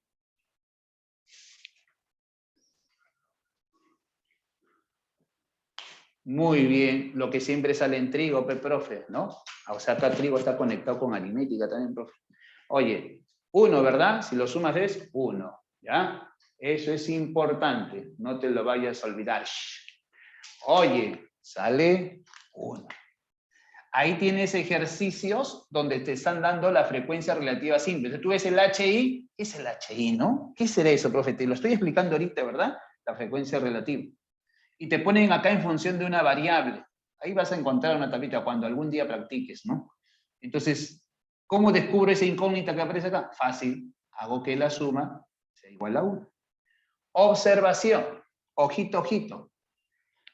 Muy bien, lo que siempre sale en trigo, profe, ¿no? O sea, acá trigo está conectado con aritmética también, profe. Oye, 1, ¿verdad? Si lo sumas es 1, ¿ya? Eso es importante, no te lo vayas a olvidar. Oye, sale 1. Ahí tienes ejercicios donde te están dando la frecuencia relativa simple. Entonces tú ves el HI, ¿qué es el HI, no? ¿Qué será eso, profe? Te lo estoy explicando ahorita, ¿verdad? La frecuencia relativa. y te ponen acá en función de una variable. Ahí vas a encontrar una tablita cuando algún día practiques, ¿no? Entonces, ¿cómo descubro esa incógnita que aparece acá? Fácil, hago que la suma sea igual a 1. Observación, ojito, ojito.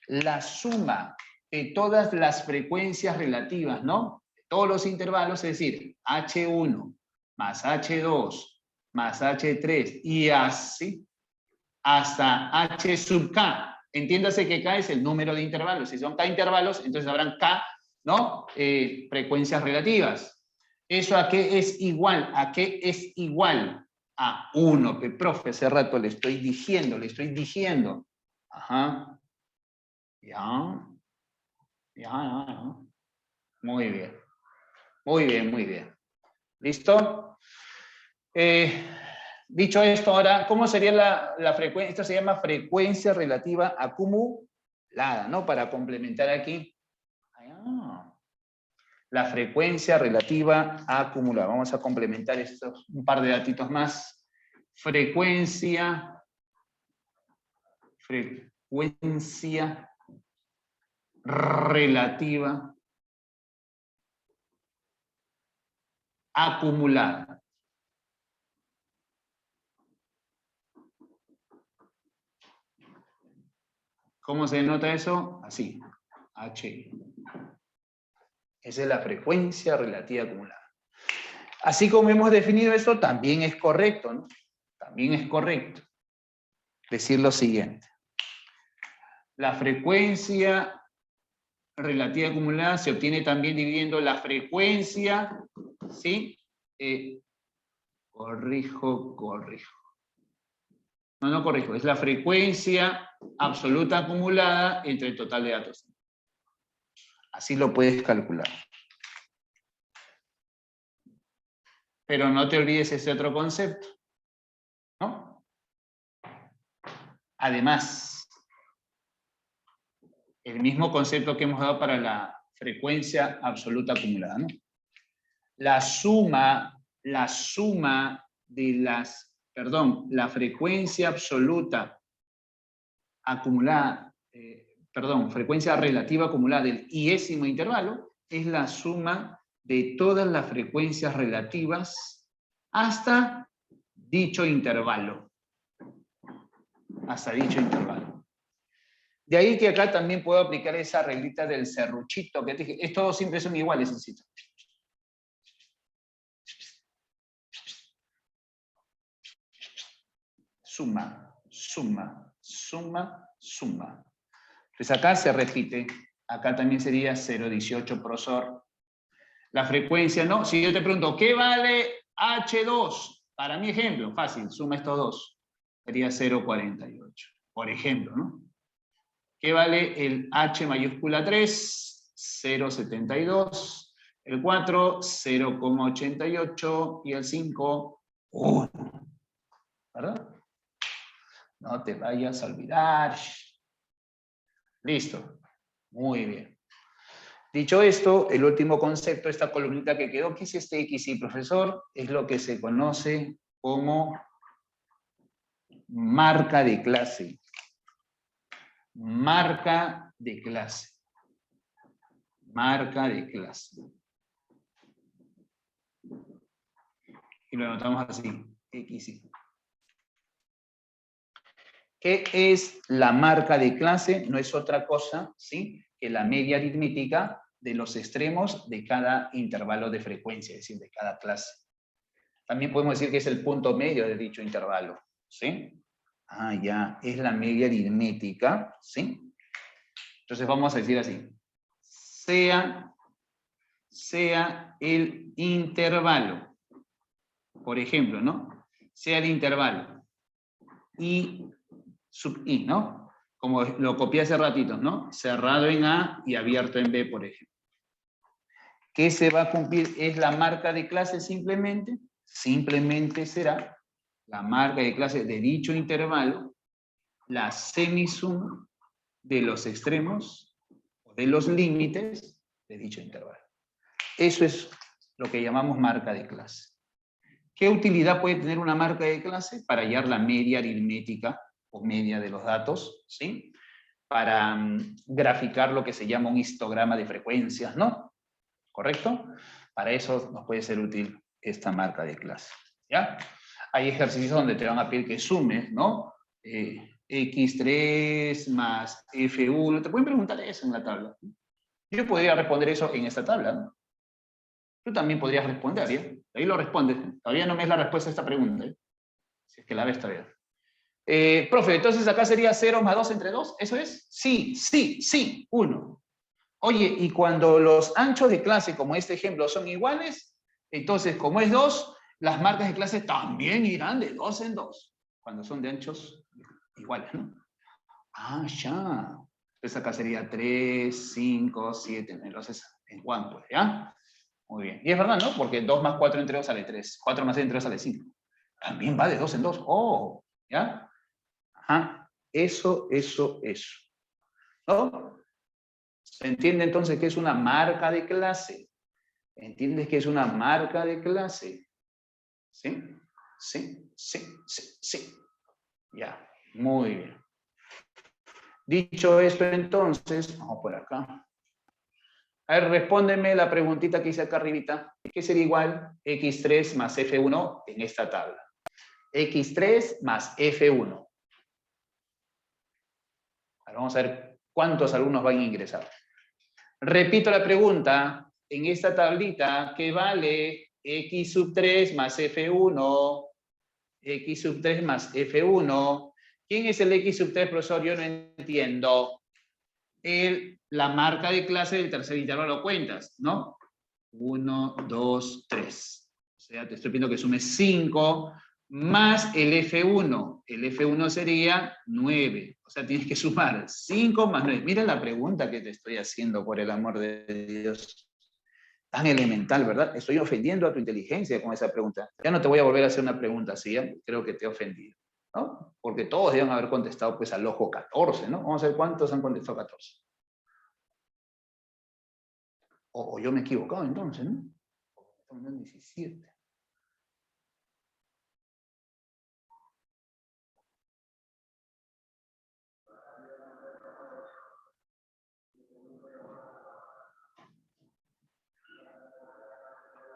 La suma de todas las frecuencias relativas, ¿no? Todos los intervalos, es decir, H1 más H2 más H3 y así hasta H sub K. Entiéndase que K es el número de intervalos. Si son K intervalos, entonces habrán K, ¿no? Frecuencias relativas. ¿Eso a qué es igual? ¿A qué es igual? A 1, que profe, hace rato le estoy diciendo. Ajá. Ya. Ya. Muy bien. Muy bien, muy bien. ¿Listo? Dicho esto, ahora, ¿cómo sería la frecuencia? Esto se llama frecuencia relativa acumulada, ¿no? Para complementar aquí. La frecuencia relativa acumulada. Vamos a complementar estos, un par de datitos más. Frecuencia relativa acumulada. ¿Cómo se denota eso? Así, H. Esa es la frecuencia relativa acumulada. Así como hemos definido esto, también es correcto, ¿no? También es correcto decir lo siguiente. La frecuencia relativa acumulada se obtiene también dividiendo la frecuencia, ¿sí? Corrijo. No corrijo, es la frecuencia absoluta acumulada entre el total de datos. Así lo puedes calcular. Pero no te olvides ese otro concepto, ¿no? Además, el mismo concepto que hemos dado para la frecuencia absoluta acumulada, ¿no? La frecuencia absoluta acumulada, frecuencia relativa acumulada del iésimo intervalo es la suma de todas las frecuencias relativas hasta dicho intervalo. Hasta dicho intervalo. De ahí que acá también puedo aplicar esa reglita del serruchito que te dije. Todos siempre son iguales, insisto. Suma. Pues acá se repite. Acá también sería 0,18 prosor. La frecuencia, ¿no? Si yo te pregunto, ¿qué vale H2? Para mi ejemplo, fácil, suma estos dos. Sería 0,48. Por ejemplo, ¿no? ¿Qué vale el H mayúscula 3? 0,72. El 4, 0,88. Y el 5, 1. ¿Verdad? No te vayas a olvidar. Listo. Muy bien. Dicho esto, el último concepto, esta columnita que quedó, ¿qué es este XY, profesor? Es lo que se conoce como marca de clase. Marca de clase. Marca de clase. Y lo anotamos así, XY. ¿Qué es la marca de clase? No es otra cosa, ¿sí?, que la media aritmética de los extremos de cada intervalo de frecuencia, es decir, de cada clase. También podemos decir que es el punto medio de dicho intervalo, ¿sí? Ah, ya, es la media aritmética, ¿sí? Entonces vamos a decir así. Sea el intervalo, por ejemplo, ¿no? Sea el intervalo I sub I, ¿no? Como lo copié hace ratito, ¿no? Cerrado en A y abierto en B, por ejemplo. ¿Qué se va a cumplir? ¿Es la marca de clase simplemente? Simplemente será la marca de clase de dicho intervalo, la semisuma de los extremos o de los límites de dicho intervalo. Eso es lo que llamamos marca de clase. ¿Qué utilidad puede tener una marca de clase? Para hallar la media aritmética o media de los datos, ¿sí? para graficar lo que se llama un histograma de frecuencias, ¿no? ¿Correcto? Para eso nos puede ser útil esta marca de clase, ¿ya? Hay ejercicios donde te van a pedir que sumes, ¿no? X3 más F1, te pueden preguntar eso en la tabla. Yo podría responder eso en esta tabla, ¿no? Tú también podrías responder, ¿ya? Ahí lo respondes. Todavía no me es la respuesta a esta pregunta, ¿eh? Si es que la ves todavía. Profe, entonces acá sería 0 más 2 entre 2, ¿eso es? Sí, sí, sí, 1. Oye, y cuando los anchos de clase, como este ejemplo, son iguales, entonces, como es 2, las marcas de clase también irán de 2 en 2, cuando son de anchos iguales, ¿no? Ah, ya. Entonces acá sería 3, 5, 7, entonces en 1, pues, ¿ya? Muy bien. Y es verdad, ¿no? Porque 2 más 4 entre 2 sale 3, 4 más 6 entre 2 sale 5. También va de 2 en 2. Oh, ¿ya? Ajá. Eso. ¿No? ¿Se entiende entonces que es una marca de clase? ¿Entiendes que es una marca de clase? ¿Sí? Sí. Ya, muy bien. Dicho esto entonces, vamos por acá. A ver, respóndeme la preguntita que hice acá arribita. ¿Qué sería igual x3 más f1 en esta tabla? x3 más f1. Ahora vamos a ver cuántos alumnos van a ingresar. Repito la pregunta. En esta tablita, ¿qué vale x sub 3 más f1? X sub 3 más f1. ¿Quién es el x sub 3, profesor? Yo no entiendo. La marca de clase del tercer intervalo lo cuentas, ¿no? 1, 2, 3. O sea, te estoy pidiendo que sumes 5 más el F1. El F1 sería 9. O sea, tienes que sumar 5 más 9. Mira la pregunta que te estoy haciendo, por el amor de Dios. Tan elemental, ¿verdad? Estoy ofendiendo a tu inteligencia con esa pregunta. Ya no te voy a volver a hacer una pregunta así, ¿eh? Creo que te he ofendido, ¿no? Porque todos deben haber contestado pues al ojo 14, ¿no? Vamos a ver cuántos han contestado 14. O yo me he equivocado entonces, ¿no? Estamos en 17.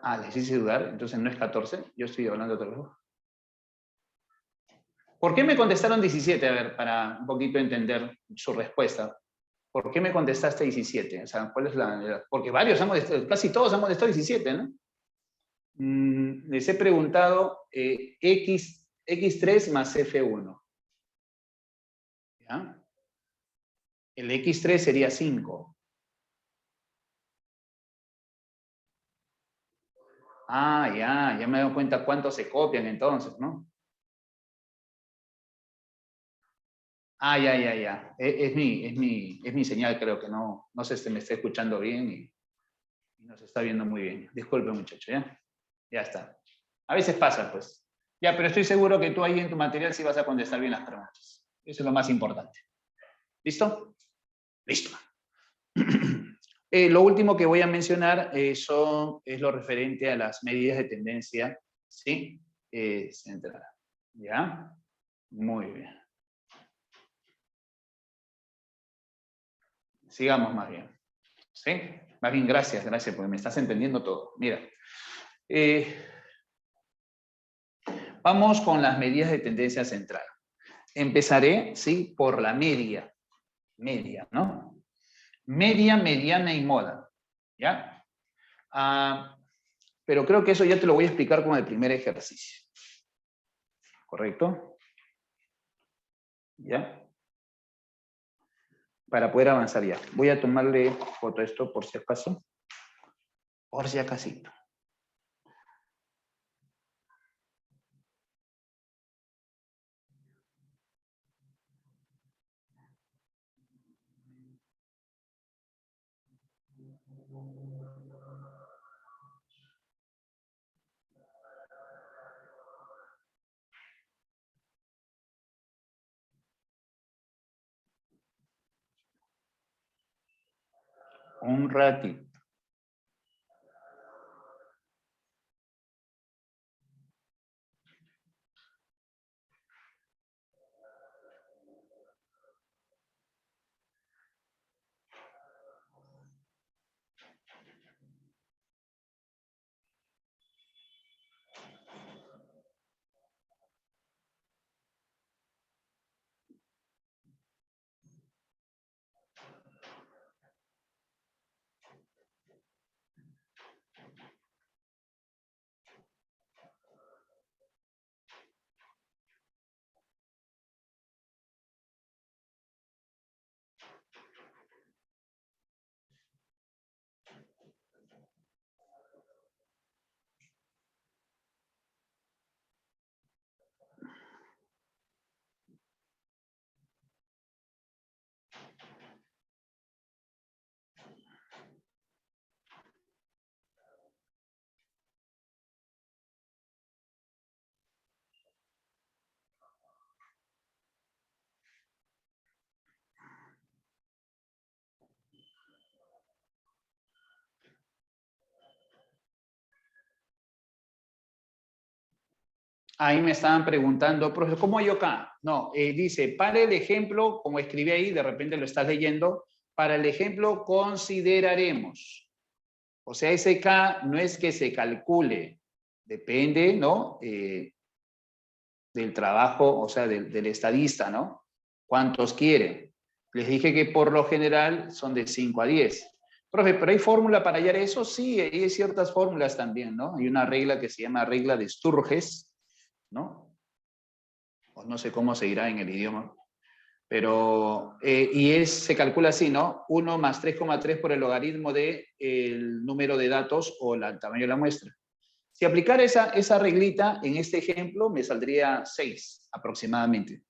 Ah, les hice dudar, entonces no es 14, yo estoy hablando otra vez. ¿Por qué me contestaron 17? A ver, para un poquito entender su respuesta. ¿Por qué me contestaste 17? O sea, ¿cuál es la...? Porque varios han contestado, casi todos han contestado 17, ¿no? Les he preguntado X3 más F1. ¿Ya? El X3 sería 5. Ah, ya me doy cuenta cuántos se copian entonces, ¿no? Ah, ya. Es mi señal, creo que no sé si me está escuchando bien y nos está viendo muy bien. Disculpe, muchacho, ¿ya? Ya está. A veces pasa, pues. Ya, pero estoy seguro que tú ahí en tu material sí vas a contestar bien las preguntas. Eso es lo más importante. ¿Listo? Listo. Lo último que voy a mencionar es lo referente a las medidas de tendencia, ¿sí? Central. ¿Ya? Muy bien. Sigamos más bien. ¿Sí? Más bien, gracias, porque me estás entendiendo todo. Mira, vamos con las medidas de tendencia central. Empezaré, ¿sí? Por la media. Media, ¿no? Media, mediana y moda. ¿Ya? Pero creo que eso ya te lo voy a explicar con el primer ejercicio. ¿Correcto? ¿Ya? Para poder avanzar ya. Voy a tomarle foto a esto por si acaso. Por si acaso. Un ratito. Ahí me estaban preguntando, profesor, ¿cómo hay acá? No, dice, para el ejemplo, como escribí ahí, de repente lo estás leyendo, para el ejemplo consideraremos. O sea, ese K no es que se calcule, depende, ¿no? Del trabajo, o sea, del estadista, ¿no? ¿Cuántos quieren? Les dije que por lo general son de 5 a 10. Profe, ¿pero hay fórmula para hallar eso? Sí, hay ciertas fórmulas también, ¿no? Hay una regla que se llama regla de Sturges, ¿no? O no sé cómo se dirá en el idioma. Pero, se calcula así, ¿no? 1 más 3,3 por el logaritmo del número de datos o el tamaño de la muestra. Si aplicara esa reglita en este ejemplo, me saldría 6 aproximadamente.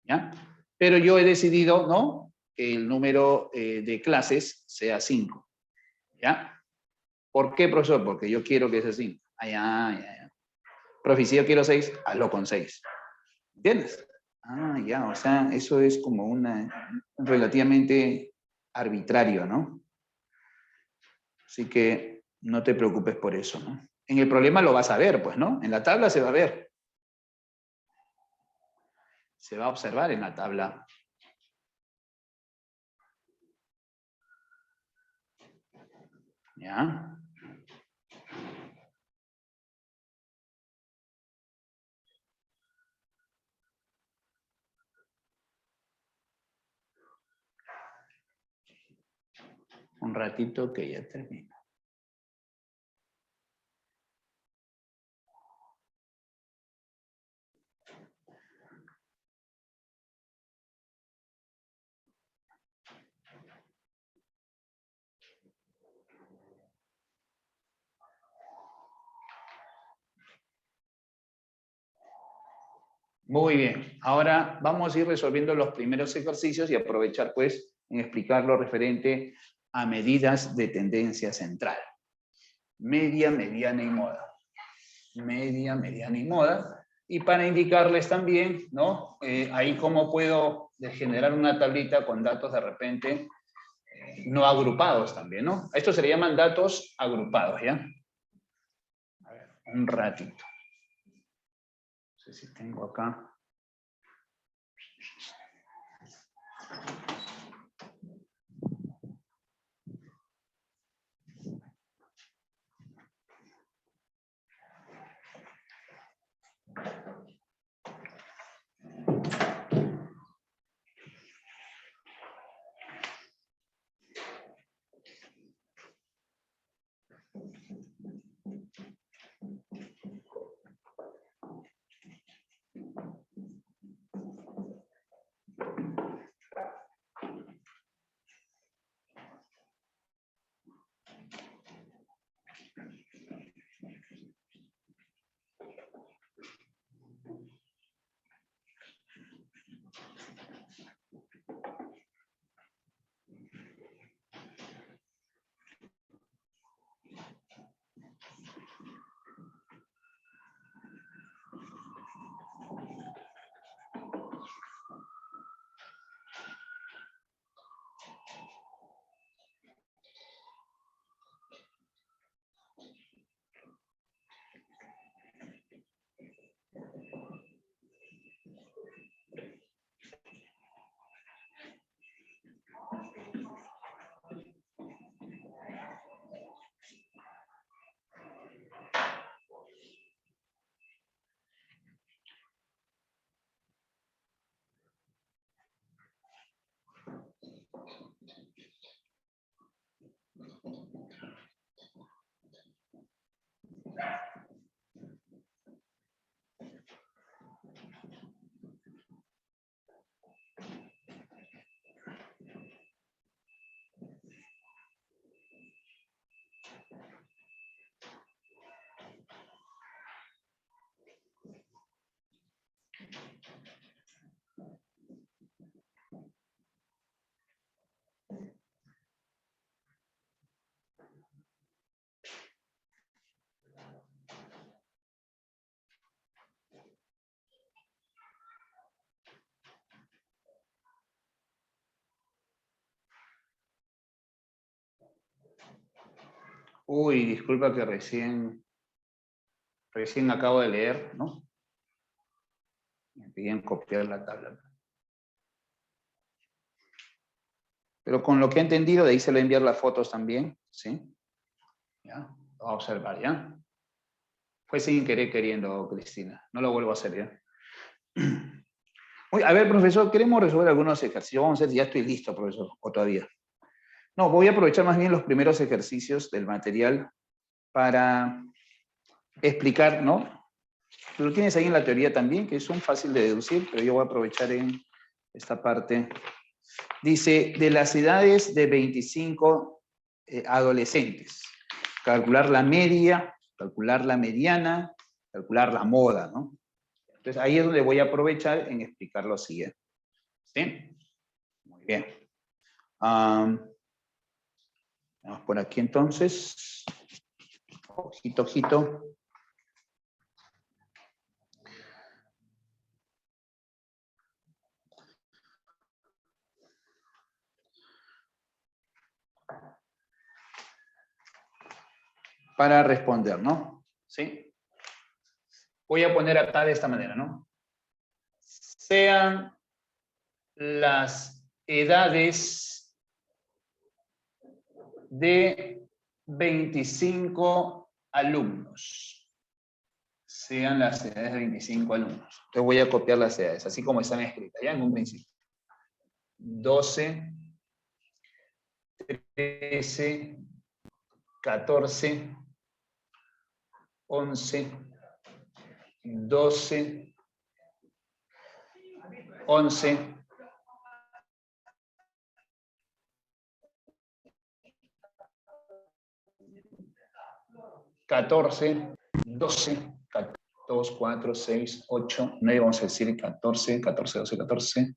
¿Ya? Pero yo he decidido, ¿no? Que el número de clases sea 5. ¿Ya? ¿Por qué, profesor? Porque yo quiero que sea 5. Ya. Profe, si yo quiero 6, hazlo con 6. ¿Entiendes? Ya, o sea, eso es como relativamente arbitrario, ¿no? Así que no te preocupes por eso, ¿no? En el problema lo vas a ver, pues, ¿no? En la tabla se va a ver. Se va a observar en la tabla. ¿Ya? Un ratito que ya termina. Muy bien. Ahora vamos a ir resolviendo los primeros ejercicios y aprovechar, pues, en explicar lo referente a medidas de tendencia central. Media, mediana y moda. Media, mediana y moda. Y para indicarles también, ¿no? Ahí cómo puedo generar una tablita con datos de repente no agrupados también, ¿no? Estos se le llaman datos agrupados, ¿ya? A ver, un ratito. No sé si tengo acá. Uy, disculpa que recién acabo de leer, ¿no? Me piden copiar la tabla. Pero con lo que he entendido, de ahí se le voy a enviar las fotos también, ¿sí? ¿Ya? Lo va a observar, ¿ya? Fue sin querer queriendo, Cristina. No lo vuelvo a hacer, ¿ya? A ver, profesor, queremos resolver algunos ejercicios. Vamos a ver si ya estoy listo, profesor, o todavía. No, voy a aprovechar más bien los primeros ejercicios del material para explicar, ¿no? Lo tienes ahí en la teoría también, que son fáciles de deducir, pero yo voy a aprovechar en esta parte. Dice, de las edades de 25 adolescentes, calcular la media, calcular la mediana, calcular la moda, ¿no? Entonces ahí es donde voy a aprovechar en explicar lo siguiente. ¿Sí? Muy bien. Vamos por aquí entonces. Ojito, ojito. Para responder, ¿no? ¿Sí? Voy a poner acá de esta manera, ¿no? Sean las edades de 25 alumnos. Sean las edades de 25 alumnos. Entonces voy a copiar las edades, así como están escritas, ya en un principio. 12, 13, 14, 11, 12, 11, 14, 12, 2, 4, 6, 8, 9, vamos a decir 14, 14, 12, 14,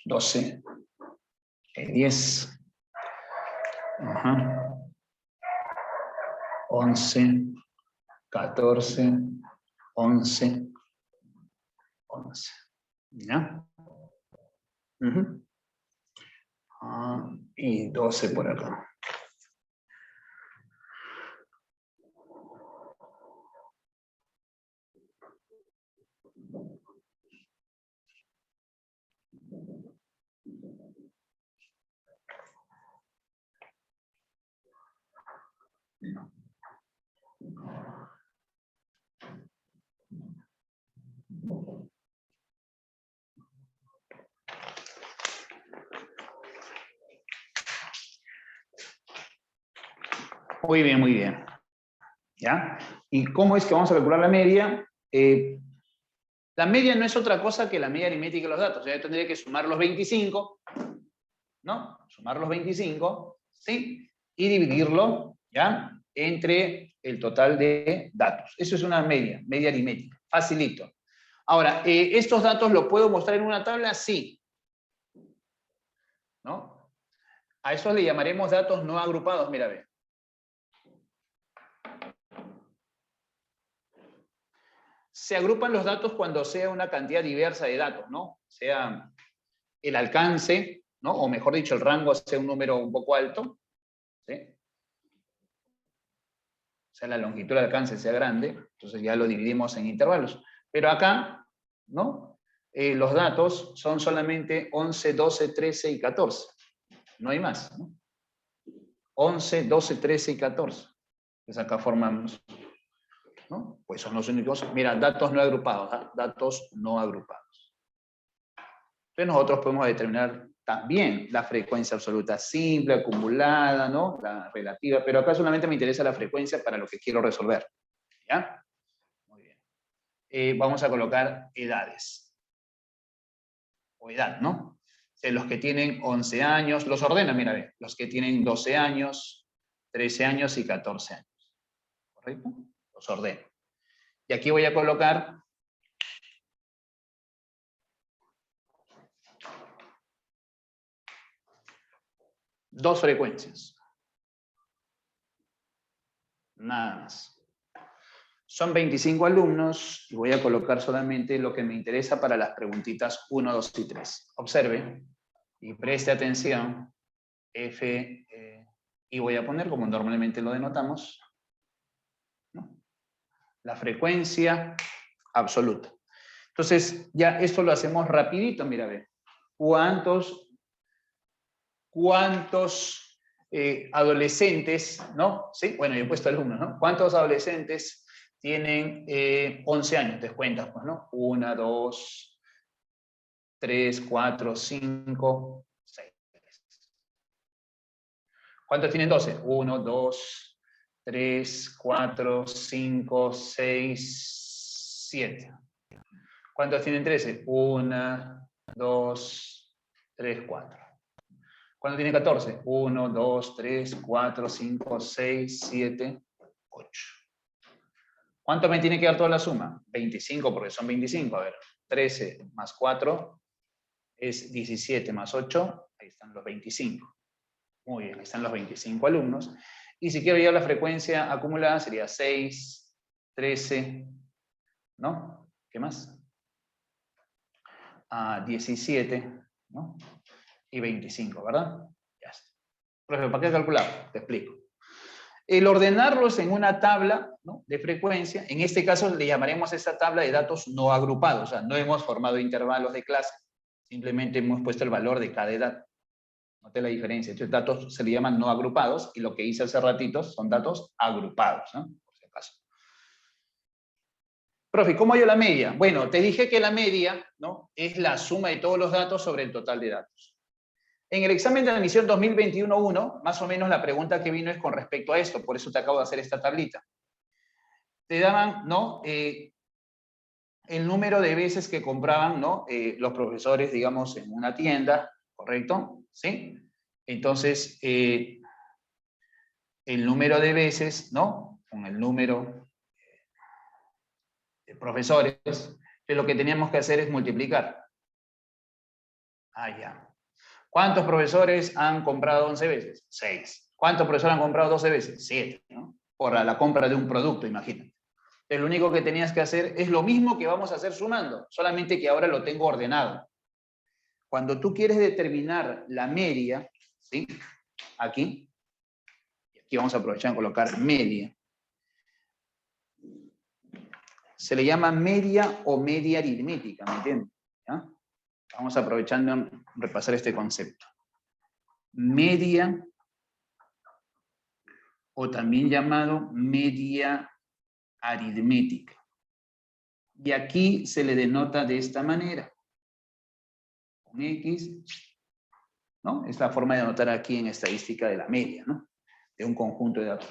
12, 10, 11, 14, 11, 11. ¿Ya? Y 12 por acá. Muy bien, muy bien. ¿Ya? ¿Y cómo es que vamos a calcular la media? La media no es otra cosa que la media aritmética de los datos. O sea, yo tendría que sumar los 25, ¿no? Sumar los 25, ¿sí? Y dividirlo, ¿ya? Entre el total de datos. Eso es una media aritmética. Facilito. Ahora, ¿estos datos los puedo mostrar en una tabla? Sí. ¿No? A eso le llamaremos datos no agrupados, mira, ve. Se agrupan los datos cuando sea una cantidad diversa de datos, ¿no? Sea el alcance, ¿no? O mejor dicho, el rango sea un número un poco alto, ¿sí? O sea, la longitud del alcance sea grande, entonces ya lo dividimos en intervalos. Pero acá, ¿no? Los datos son solamente 11, 12, 13 y 14. No hay más, ¿no? 11, 12, 13 y 14. Entonces acá formamos, ¿no? Pues son los únicos. Mira, datos no agrupados, ¿eh? Datos no agrupados. Entonces nosotros podemos determinar también la frecuencia absoluta simple, acumulada, ¿no? La relativa, pero acá solamente me interesa la frecuencia para lo que quiero resolver. ¿Ya? Muy bien. Vamos a colocar edades. O edad, ¿no? O sea, los que tienen 11 años, los ordena, mira, ve, los que tienen 12 años, 13 años y 14 años. ¿Correcto? Los ordeno. Y aquí voy a colocar dos frecuencias. Nada más. Son 25 alumnos y voy a colocar solamente lo que me interesa para las preguntitas 1, 2 y 3. Observe y preste atención. F, y voy a poner, como normalmente lo denotamos, ¿no? La frecuencia absoluta. Entonces, ya esto lo hacemos rapidito, mira, ve. ¿Cuántos adolescentes, ¿no? Sí, bueno, yo he puesto alumnos, ¿no? ¿Cuántos adolescentes tienen 11 años? Te cuentas, pues, ¿no? 1, 2, 3, 4, 5, 6. ¿Cuántos tienen 12? 1, 2, 3, 4, 5, 6, 7. ¿Cuántos tienen 13? 1, 2, 3, 4. ¿Cuántos tienen 14? 1, 2, 3, 4, 5, 6, 7, 8. ¿Cuánto me tiene que dar toda la suma? 25, porque son 25. A ver, 13 más 4 es 17 más 8. Ahí están los 25. Muy bien, ahí están los 25 alumnos. Y si quiero llevar la frecuencia acumulada sería 6, 13, ¿no? ¿Qué más? 17, ¿no? Y 25, ¿verdad? Ya está. Profe, ¿para qué calcular? Te explico. El ordenarlos en una tabla, ¿no?, de frecuencia, en este caso le llamaremos a esta tabla de datos no agrupados, o sea, no hemos formado intervalos de clase, simplemente hemos puesto el valor de cada edad. Note la diferencia. Estos datos se le llaman no agrupados y lo que hice hace ratitos son datos agrupados, ¿no? Por si acaso. Profe, ¿cómo hallo la media? Bueno, te dije que la media, ¿no?, es la suma de todos los datos sobre el total de datos. En el examen de admisión 2021-1, más o menos la pregunta que vino es con respecto a esto, por eso te acabo de hacer esta tablita. Te daban, ¿no?, el número de veces que compraban, ¿no?, los profesores, digamos, en una tienda, ¿correcto? ¿Sí? Entonces, el número de veces, ¿no?, con el número de profesores, que lo que teníamos que hacer es multiplicar. Ya. ¿Cuántos profesores han comprado 11 veces? 6. ¿Cuántos profesores han comprado 12 veces? 7, ¿no? Por la compra de un producto, imagínate. Entonces, lo único que tenías que hacer es lo mismo que vamos a hacer sumando, solamente que ahora lo tengo ordenado. Cuando tú quieres determinar la media, ¿sí?, aquí vamos a aprovechar en colocar media. Se le llama media o media aritmética, ¿me entiendes? ¿Ya? Vamos aprovechando en repasar este concepto. Media, o también llamado media aritmética. Y aquí se le denota de esta manera. Con X, ¿no? Es la forma de anotar aquí en estadística de la media, ¿no?, de un conjunto de datos.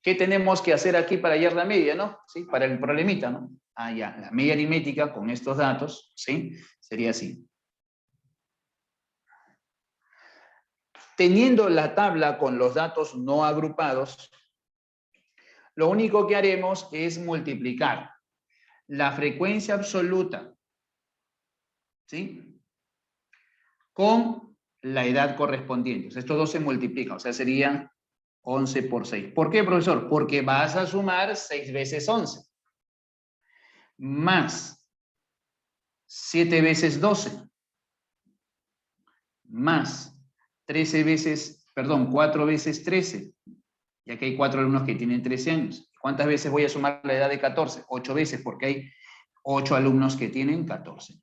¿Qué tenemos que hacer aquí para hallar la media, no? ¿Sí? Para el problemita, ¿no? Ya, la media aritmética con estos datos, ¿sí?, sería así. Teniendo la tabla con los datos no agrupados, lo único que haremos es multiplicar la frecuencia absoluta, ¿sí?, con la edad correspondiente. Estos dos se multiplican, o sea, serían 11 por 6. ¿Por qué, profesor? Porque vas a sumar 6 veces 11. Más 7 veces 12. Más 4 veces 13. Y aquí hay 4 alumnos que tienen 13 años. ¿Cuántas veces voy a sumar la edad de 14? 8 veces, porque hay 8 alumnos que tienen 14.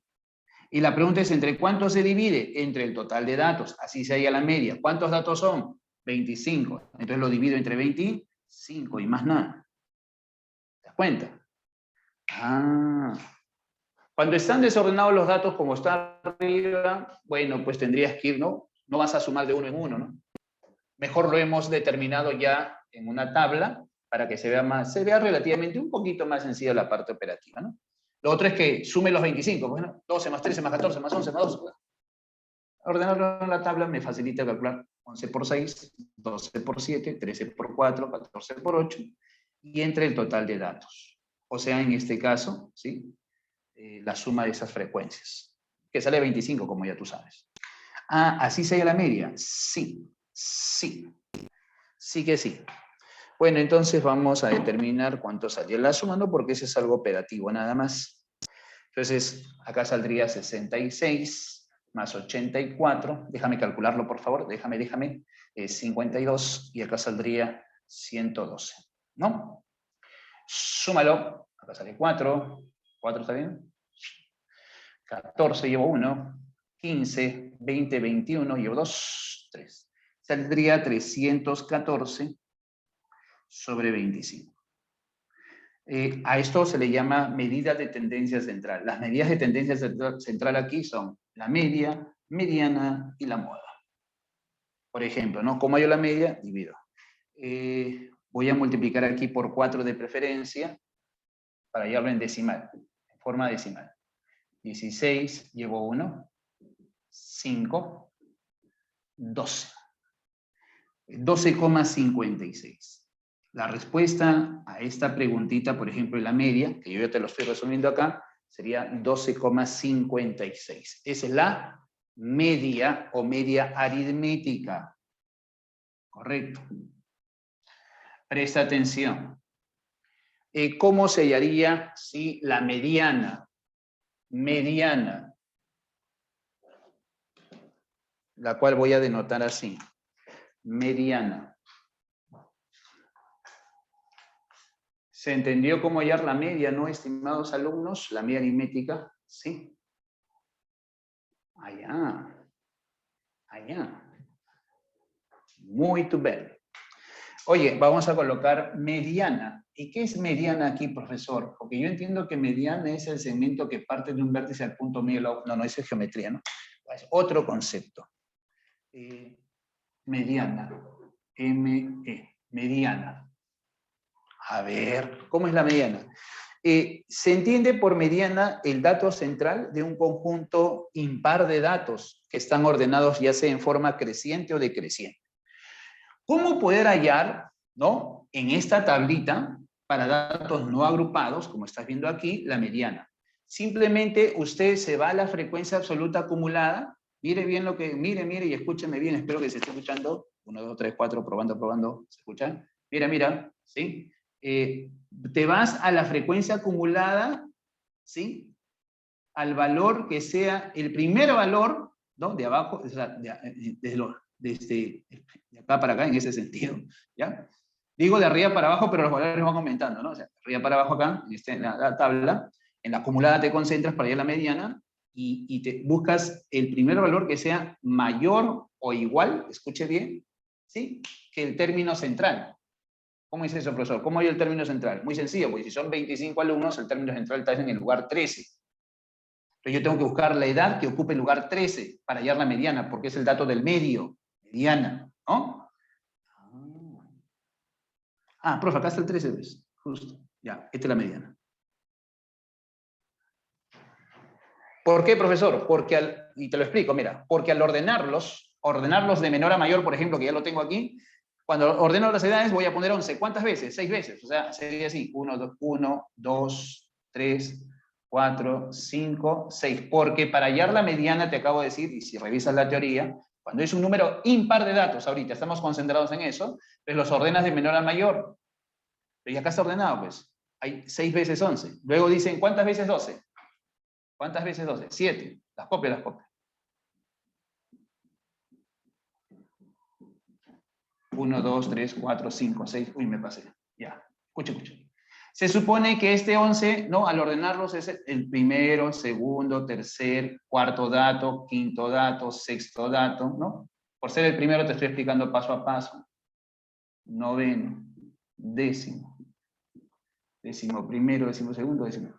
Y la pregunta es, ¿entre cuánto se divide? Entre el total de datos, así se halla la media. ¿Cuántos datos son? 25. Entonces lo divido entre 25 y más nada. ¿Te das cuenta? Cuando están desordenados los datos como está arriba, bueno, pues tendrías que ir, ¿no? No vas a sumar de uno en uno, ¿no? Mejor lo hemos determinado ya en una tabla para que se vea relativamente un poquito más sencilla la parte operativa, ¿no? Lo otro es que sume los 25, bueno, 12 más 13 más 14 más 11 más 12. Ordenarlo en la tabla me facilita calcular 11 por 6, 12 por 7, 13 por 4, 14 por 8, y entre el total de datos. O sea, en este caso, ¿sí?, la suma de esas frecuencias, que sale 25, como ya tú sabes. ¿Así se halla la media? Sí, sí, sí que sí. Bueno, entonces vamos a determinar cuánto salió la suma, ¿no?, porque ese es algo operativo nada más. Entonces, acá saldría 66 más 84, déjame calcularlo por favor, déjame, 52, y acá saldría 112, ¿no? Súmalo, acá sale 4 ¿está bien? 14 llevo 1, 15, 20, 21, llevo 2, 3. Saldría 314 sobre 25. A esto se le llama medida de tendencia central. Las medidas de tendencia central aquí son la media, mediana y la moda. Por ejemplo, ¿no? ¿Cómo hallo la media? Divido. Voy a multiplicar aquí por 4 de preferencia para hallarlo en decimal, en forma decimal. 16, llevo 1, 5, 12. 12,56. La respuesta a esta preguntita, por ejemplo, en la media, que yo ya te lo estoy resumiendo acá, sería 12,56. Esa es la media o media aritmética. Correcto. Presta atención. ¿Cómo se hallaría si la mediana, la cual voy a denotar así, mediana? ¿Se entendió cómo hallar la media, no, estimados alumnos? La media aritmética, ¿sí? Allá. Muy bien. Oye, vamos a colocar mediana. ¿Y qué es mediana aquí, profesor? Porque yo entiendo que mediana es el segmento que parte de un vértice al punto medio. No, eso es geometría, ¿no? Es otro concepto. Mediana. M-E. Mediana. A ver, ¿cómo es la mediana? Se entiende por mediana el dato central de un conjunto impar de datos que están ordenados ya sea en forma creciente o decreciente. ¿Cómo poder hallar, ¿no?, en esta tablita, para datos no agrupados, como estás viendo aquí, la mediana? Simplemente usted se va a la frecuencia absoluta acumulada, mire bien lo que, mire y escúcheme bien, espero que se esté escuchando. 1, 2, 3, 4, probando, ¿se escuchan? Mira, ¿sí? Te vas a la frecuencia acumulada, ¿sí?, al valor que sea el primer valor, ¿no?, de abajo, o sea, de acá para acá, en ese sentido, ¿ya? Digo de arriba para abajo, pero los valores van aumentando, ¿no? O sea, de arriba para abajo acá, en la tabla, en la acumulada te concentras para ir a la mediana y te buscas el primer valor que sea mayor o igual, escuche bien, ¿sí?, que el término central. ¿Cómo es eso, profesor? ¿Cómo hay el término central? Muy sencillo, porque si son 25 alumnos, el término central está en el lugar 13. Entonces yo tengo que buscar la edad que ocupe el lugar 13 para hallar la mediana, porque es el dato del medio, mediana, ¿no? Profe, acá está el 13, ¿ves? Justo, ya, esta es la mediana. ¿Por qué, profesor? Porque y te lo explico, mira, porque al ordenarlos de menor a mayor, por ejemplo, que ya lo tengo aquí, cuando ordeno las edades voy a poner 11. ¿Cuántas veces? 6 veces. O sea, sería así, 1, 2, 3, 4, 5, 6. Porque para hallar la mediana, te acabo de decir, y si revisas la teoría, cuando es un número impar de datos, ahorita estamos concentrados en eso, pues los ordenas de menor a mayor. Pero ya acá está ordenado, pues. Hay 6 veces 11. Luego dicen, ¿cuántas veces 12? ¿Cuántas veces 12? 7. Las copias. 1, 2, 3, 4, 5, 6. Uy, me pasé. Ya. Escucha. Se supone que este 11, ¿no?, al ordenarlos es el primero, segundo, tercer, cuarto dato, quinto dato, sexto dato, ¿no? Por ser el primero te estoy explicando paso a paso. Noveno, décimo primero, décimo segundo, décimo.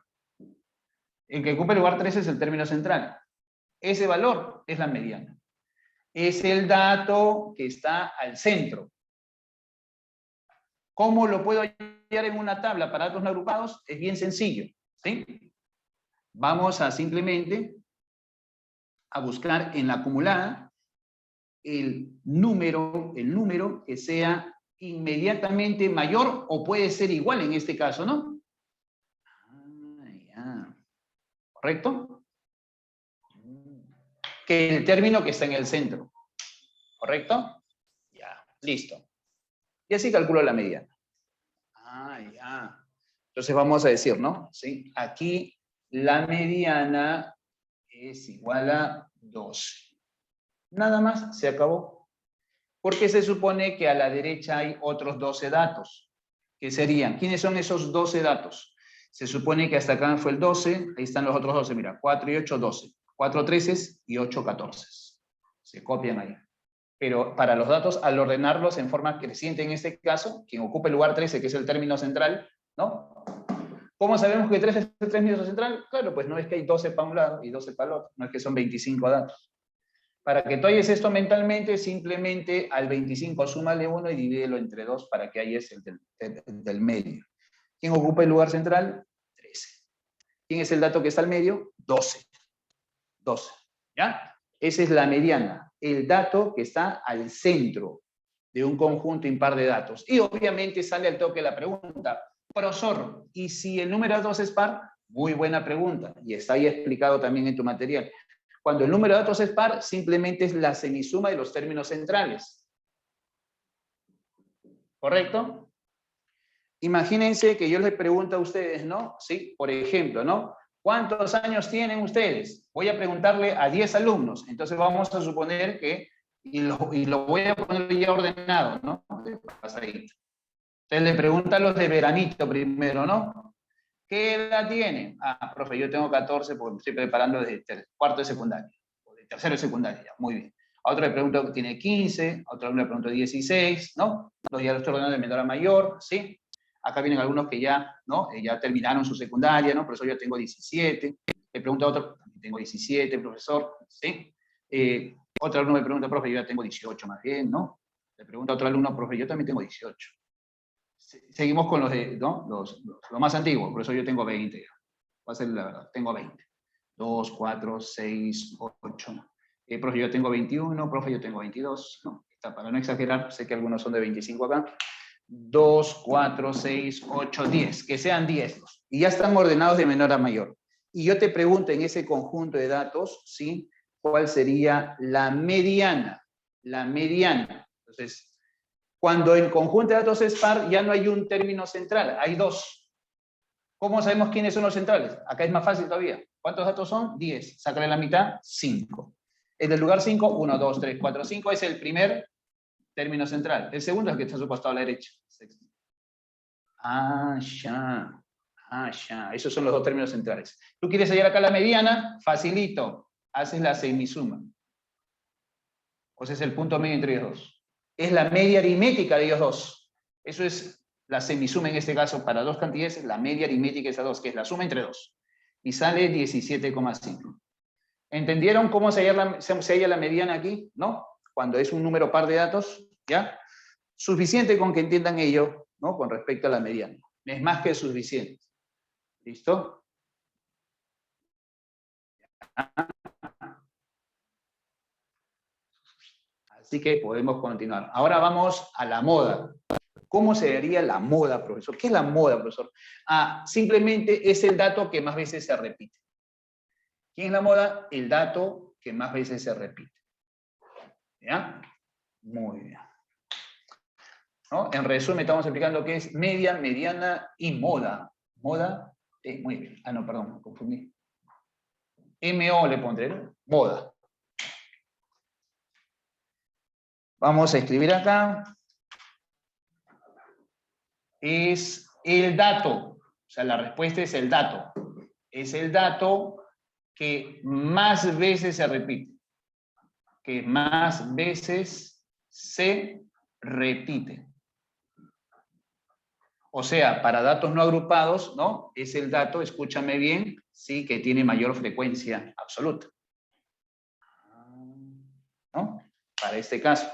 El que ocupa el lugar 13 es el término central. Ese valor es la mediana. Es el dato que está al centro. ¿Cómo lo puedo hallar en una tabla para datos no agrupados? Es bien sencillo, ¿sí? Vamos a simplemente a buscar en la acumulada el número que sea inmediatamente mayor o puede ser igual en este caso, ¿no? Ya. ¿Correcto? Que el término que está en el centro. ¿Correcto? Ya, listo. Y así calculo la mediana. Ya. Entonces vamos a decir, ¿no? ¿Sí? Aquí la mediana es igual a 12. Nada más, se acabó. Porque se supone que a la derecha hay otros 12 datos. ¿Qué serían? ¿Quiénes son esos 12 datos? Se supone que hasta acá fue el 12, ahí están los otros 12, mira, 4 y 8, 12. 4 13 y 8 14. Se copian ahí. Pero para los datos, al ordenarlos en forma creciente en este caso, quien ocupa el lugar 13, que es el término central, ¿no? ¿Cómo sabemos que 13 es el término central? Claro, pues no es que hay 12 para un lado y 12 para el otro, no es que son 25 datos. Para que tú halles esto mentalmente, simplemente al 25 súmale 1 y divídelo entre 2 para que halles el del medio. ¿Quién ocupa el lugar central? 13. ¿Quién es el dato que está al medio? 12. 12. ¿Ya? Esa es la mediana, el dato que está al centro de un conjunto impar de datos. Y obviamente sale al toque la pregunta, profesor, ¿y si el número de datos es par? Muy buena pregunta, y está ahí explicado también en tu material. Cuando el número de datos es par, simplemente es la semisuma de los términos centrales. ¿Correcto? Imagínense que yo les pregunto a ustedes, ¿no? Sí, por ejemplo, ¿no? ¿Cuántos años tienen ustedes? Voy a preguntarle a 10 alumnos. Entonces vamos a suponer que, y lo voy a poner ya ordenado, ¿no? Entonces le pregunto a los de veranito primero, ¿no? ¿Qué edad tienen? Ah, profe, yo tengo 14 porque me estoy preparando desde cuarto de secundaria, o de tercero de secundaria, muy bien. A otro le pregunto que tiene 15, a otro le pregunto 16, ¿no? Ya lo estoy ordenando de menor a mayor, ¿sí? Acá vienen algunos que ya, ¿no? Ya terminaron su secundaria, ¿no? Profesor, yo tengo 17. Le pregunto a otro, también tengo 17, profesor, ¿sí? Otro alumno me pregunta, profe, yo ya tengo 18 más bien, ¿no? Le pregunto a otro alumno, profe, yo también tengo 18. Seguimos con los de, ¿no? Los más antiguos, por eso yo tengo 20. Va a ser la verdad, tengo 20. 2, 4, 6, 8. Profe, yo tengo 21, profe, yo tengo 22. ¿No? Para no exagerar, sé que algunos son de 25 acá. 2, 4, 6, 8, 10. Que sean 10. Y ya están ordenados de menor a mayor. Y yo te pregunto en ese conjunto de datos, ¿sí? ¿Cuál sería la mediana? La mediana. Entonces, cuando el conjunto de datos es par, ya no hay un término central, hay dos. ¿Cómo sabemos quiénes son los centrales? Acá es más fácil todavía. ¿Cuántos datos son? 10. Sácale la mitad, 5. En el lugar 5, 1, 2, 3, 4, 5 es el primer término central. El segundo es el que está a su costado a la derecha. Ah, ya. Ah, ya. Esos son los dos términos centrales. ¿Tú quieres hallar acá la mediana? Facilito. Haces la semisuma. O sea, es el punto medio entre ellos dos. Es la media aritmética de ellos dos. Eso es la semisuma en este caso para dos cantidades, la media aritmética de esas dos, que es la suma entre dos. Y sale 17,5. ¿Entendieron cómo se halla la mediana aquí? ¿No? Cuando es un número par de datos, ¿ya? Suficiente con que entiendan ello, ¿no? Con respecto a la mediana. Es más que suficiente. ¿Listo? Así que podemos continuar. Ahora vamos a la moda. ¿Cómo se haría la moda, profesor? ¿Qué es la moda, profesor? Ah, simplemente es el dato que más veces se repite. ¿Quién es la moda? El dato que más veces se repite. ¿Ya? Muy bien. ¿No? En resumen, estamos explicando qué es media, mediana y moda. Moda, muy bien. Ah, no, perdón, me confundí. MO le pondré, ¿no? Moda. Vamos a escribir acá. Es el dato. O sea, la respuesta es el dato. Es el dato que más veces se repite. Que más veces se repite. O sea, para datos no agrupados, ¿no? Es el dato, escúchame bien, sí, que tiene mayor frecuencia absoluta. ¿No? Para este caso.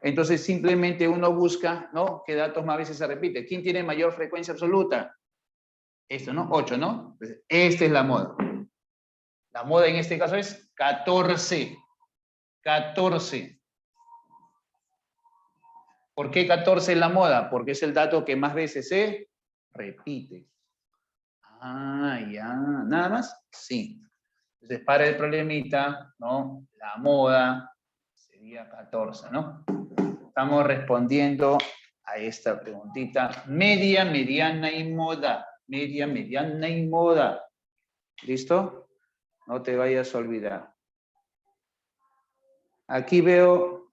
Entonces, simplemente uno busca, ¿no? ¿Qué datos más veces se repite? ¿Quién tiene mayor frecuencia absoluta? Esto, ¿no? 8, ¿no? Entonces, esta es la moda. La moda en este caso es 14. 14. ¿Por qué 14 es la moda? Porque es el dato que más veces se repite. Ah, ya. ¿Nada más? Sí. Entonces, para el problemita, ¿no? La moda sería 14, ¿no? Estamos respondiendo a esta preguntita. Media, mediana y moda. Media, mediana y moda. ¿Listo? No te vayas a olvidar. Aquí veo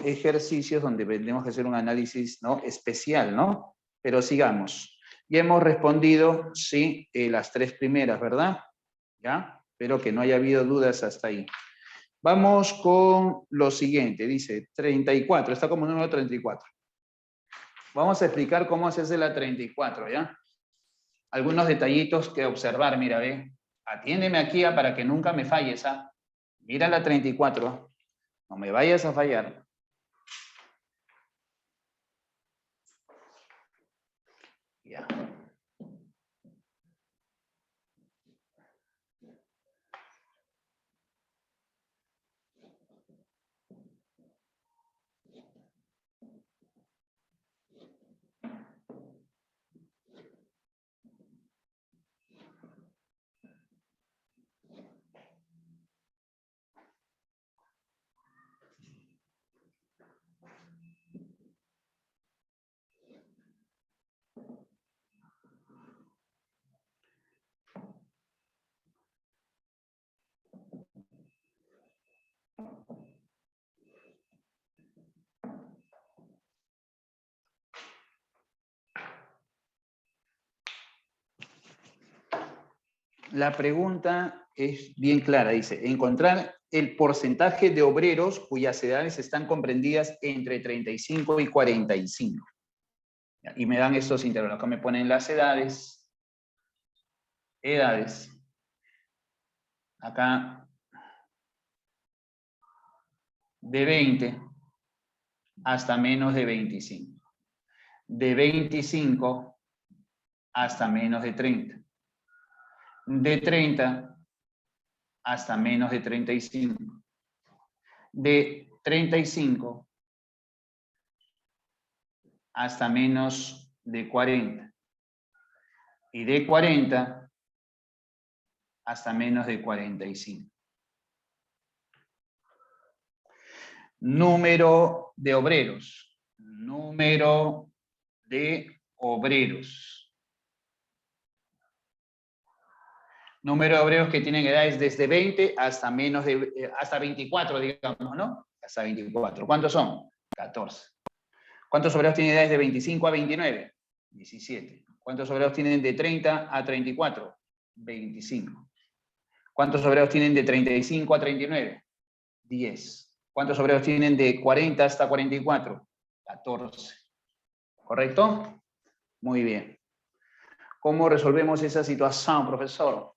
ejercicios donde tenemos que hacer un análisis, ¿no? Especial, ¿no? Pero sigamos. Ya hemos respondido, sí, las 3 primeras, ¿verdad? ¿Ya? Espero que no haya habido dudas hasta ahí. Vamos con lo siguiente. Dice 34, está como número 34. Vamos a explicar cómo se hace la 34, ¿ya? Algunos detallitos que observar, mira, ve. Atiéndeme aquí para que nunca me falles, ¿ah? Mira la 34. No me vayas a fallar. Ya. La pregunta es bien clara, dice, encontrar el porcentaje de obreros cuyas edades están comprendidas entre 35 y 45. Y me dan estos intervalos, acá me ponen las edades, acá de 20 hasta menos de 25, de 25 hasta menos de 30, de 30 hasta menos de 35, de 35 hasta menos de 40 y de 40 hasta menos de 45. Número de obreros. Número de obreros. Número de obreros que tienen edades desde 20 hasta menos de, hasta 24, digamos, ¿no? Hasta 24. ¿Cuántos son? 14. ¿Cuántos obreros tienen edades de 25 a 29? 17. ¿Cuántos obreros tienen de 30 a 34? 25. ¿Cuántos obreros tienen de 35 a 39? 10. ¿Cuántos obreros tienen de 40 hasta 44? 14. ¿Correcto? Muy bien. ¿Cómo resolvemos esa situación, profesor?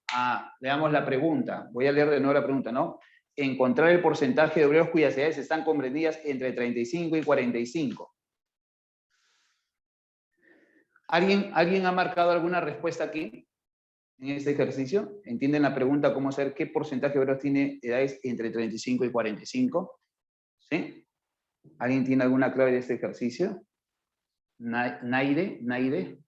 Leamos la pregunta. Voy a leer de nuevo la pregunta, ¿no? Encontrar el porcentaje de obreros cuyas edades están comprendidas entre 35 y 45. ¿Alguien ha marcado alguna respuesta aquí en este ejercicio? ¿Entienden la pregunta cómo saber qué porcentaje de obreros tiene edades entre 35 y 45? ¿Sí? ¿Alguien tiene alguna clave de este ejercicio? ¿Naide?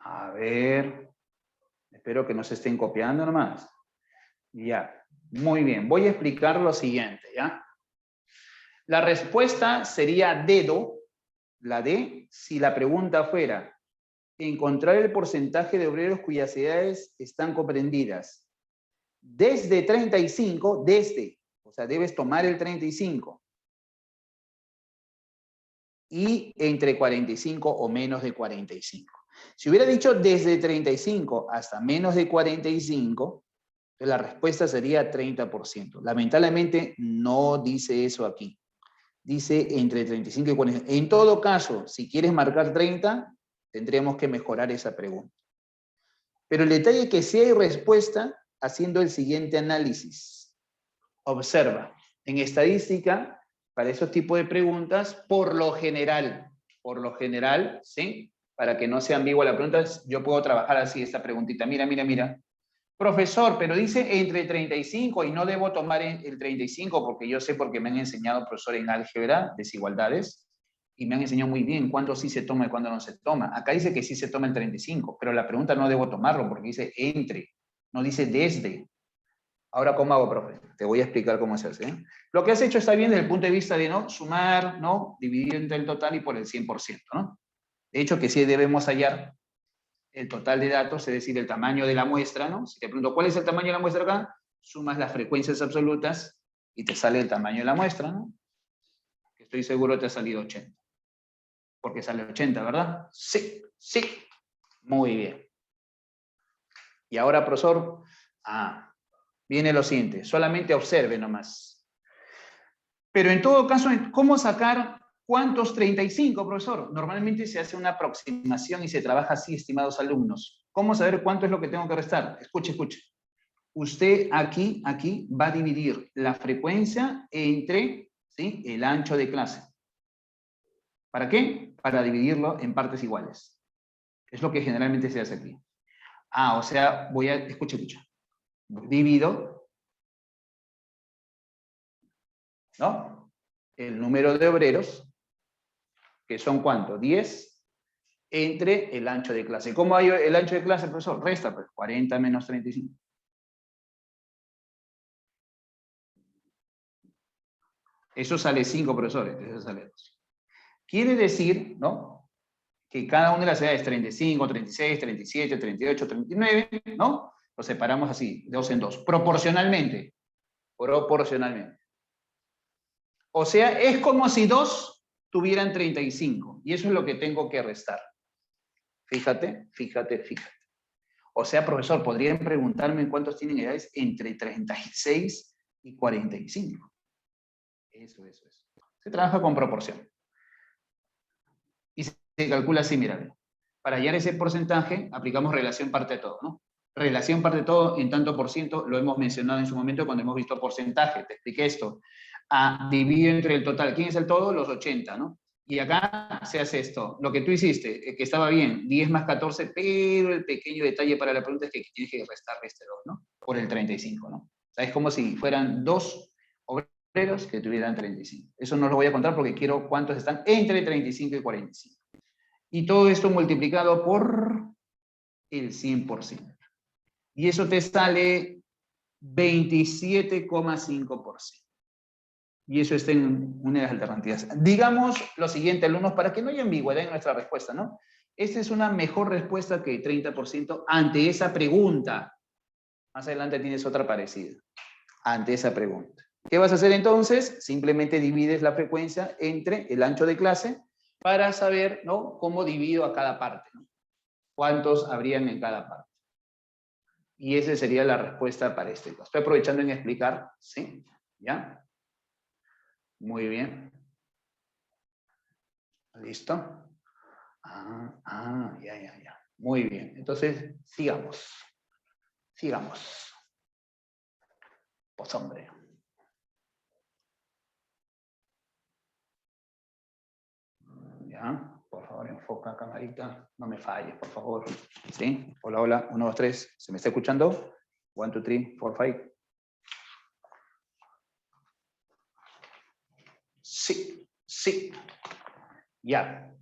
A ver, espero que no se estén copiando nomás. Ya, muy bien. Voy a explicar lo siguiente, ¿ya? La respuesta sería dedo, la D, si la pregunta fuera encontrar el porcentaje de obreros cuyas edades están comprendidas desde 35, o sea, debes tomar el 35, y entre 45 o menos de 45. Si hubiera dicho desde 35 hasta menos de 45, la respuesta sería 30%. Lamentablemente no dice eso aquí. Dice entre 35 y 40. En todo caso, si quieres marcar 30, tendremos que mejorar esa pregunta. Pero el detalle es que sí hay respuesta haciendo el siguiente análisis. Observa, en estadística, para esos tipos de preguntas, por lo general, ¿sí? Para que no sea ambigua la pregunta, yo puedo trabajar así esta preguntita. Mira. Profesor, pero dice entre 35 y no debo tomar el 35 porque yo sé, porque me han enseñado, profesor, en álgebra, desigualdades, y me han enseñado muy bien cuándo sí se toma y cuándo no se toma. Acá dice que sí se toma el 35, pero la pregunta no debo tomarlo porque dice entre, no dice desde. Ahora, ¿cómo hago, profe? Te voy a explicar cómo se hace, ¿eh? Lo que has hecho está bien desde el punto de vista de no sumar, ¿no? Dividir entre el total y por el 100%, ¿no? De hecho, que sí debemos hallar el total de datos, es decir, el tamaño de la muestra, ¿no? Si te pregunto, ¿cuál es el tamaño de la muestra acá? Sumas las frecuencias absolutas y te sale el tamaño de la muestra, ¿no? Estoy seguro te ha salido 80. Porque sale 80, ¿verdad? Sí, sí. Muy bien. Y ahora, profesor, viene lo siguiente. Solamente observe nomás. Pero en todo caso, ¿cómo sacar cuántos 35, profesor? Normalmente se hace una aproximación y se trabaja así, estimados alumnos. ¿Cómo saber cuánto es lo que tengo que restar? Escuche, escuche. Usted aquí va a dividir la frecuencia entre, ¿sí?, el ancho de clase. ¿Para qué? Para dividirlo en partes iguales. Es lo que generalmente se hace aquí. O sea, escucha. Divido, ¿no?, el número de obreros, que son ¿cuánto? 10, entre el ancho de clase. ¿Cómo hay el ancho de clase, profesor? Resta, pues, 40 menos 35. Eso sale 5, profesores. Eso sale 2. Quiere decir, ¿no?, que cada una de las edades, 35, 36, 37, 38, 39, ¿no?, lo separamos así, de 2 en 2, proporcionalmente. Proporcionalmente. O sea, es como si 2 tuvieran 35, y eso es lo que tengo que restar. Fíjate. O sea, profesor, podrían preguntarme cuántos tienen edades entre 36 y 45. Eso. Se trabaja con proporción. Y se calcula así, mira. Para hallar ese porcentaje, aplicamos relación parte de todo, ¿no? Relación parte de todo en tanto por ciento, lo hemos mencionado en su momento cuando hemos visto porcentaje, te expliqué esto. Dividido entre el total. ¿Quién es el todo? Los 80, ¿no? Y acá se hace esto. Lo que tú hiciste, que estaba bien, 10 más 14, pero el pequeño detalle para la pregunta es que tienes que restar este 2, ¿no? Por el 35, ¿no? O sea, es como si fueran 2 obreros que tuvieran 35. Eso no lo voy a contar porque quiero cuántos están entre 35 y 45. Y todo esto multiplicado por el 100%. Y eso te sale 27,5%. Y eso está en una de las alternativas. Digamos lo siguiente, alumnos, para que no haya ambigüedad en nuestra respuesta, ¿no? Esta es una mejor respuesta que 30% ante esa pregunta. Más adelante tienes otra parecida. Ante esa pregunta. ¿Qué vas a hacer entonces? Simplemente divides la frecuencia entre el ancho de clase para saber, ¿no?, cómo divido a cada parte, ¿no? ¿Cuántos habrían en cada parte? Y esa sería la respuesta para este caso. Estoy aprovechando en explicar, ¿sí? ¿Ya? Muy bien. ¿Listo? Ya. Muy bien. Entonces, sigamos. Pues hombre. Ya, por favor, enfoca camarita. No me falles, por favor. ¿Sí? Hola. 1, 2, 3. ¿Se me está escuchando? 1, 2, 3, 4, 5. Sí. Ya.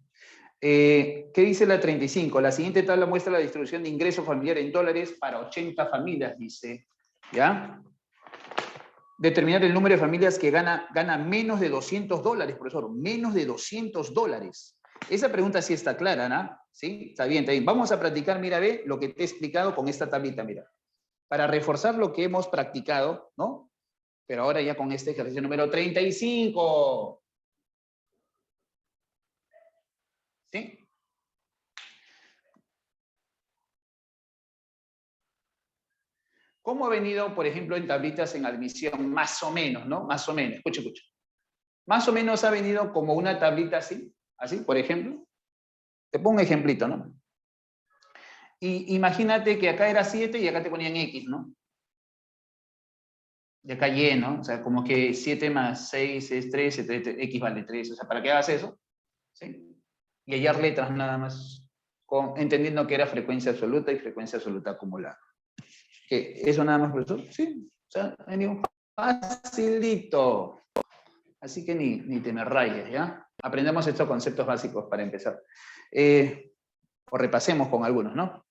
¿Qué dice la 35? La siguiente tabla muestra la distribución de ingreso familiar en dólares para 80 familias, dice. ¿Ya? Determinar el número de familias que gana menos de $200, profesor. Menos de $200. Esa pregunta sí está clara, ¿no? ¿Sí? Está bien. Vamos a practicar, mira, ve, lo que te he explicado con esta tablita, mira. Para reforzar lo que hemos practicado, ¿no? Pero ahora ya con este ejercicio número 35. ¿Sí? ¿Cómo ha venido, por ejemplo, en tablitas en admisión? Más o menos, ¿no? Más o menos. Escucha. Más o menos ha venido como una tablita así, por ejemplo. Te pongo un ejemplito, ¿no? Y imagínate que acá era 7 y acá te ponían X, ¿no? Y acá Y, ¿no? O sea, como que 7 más 6 es 13, X vale 3. O sea, ¿para qué hagas eso? ¿Sí? Y hallar letras nada más, entendiendo que era frecuencia absoluta y frecuencia absoluta acumulada. ¿Qué? ¿Eso nada más, profesor? Sí. O sea, venido facilito. Así que ni te me rayes, ¿ya? Aprendemos estos conceptos básicos para empezar. O repasemos con algunos, ¿no?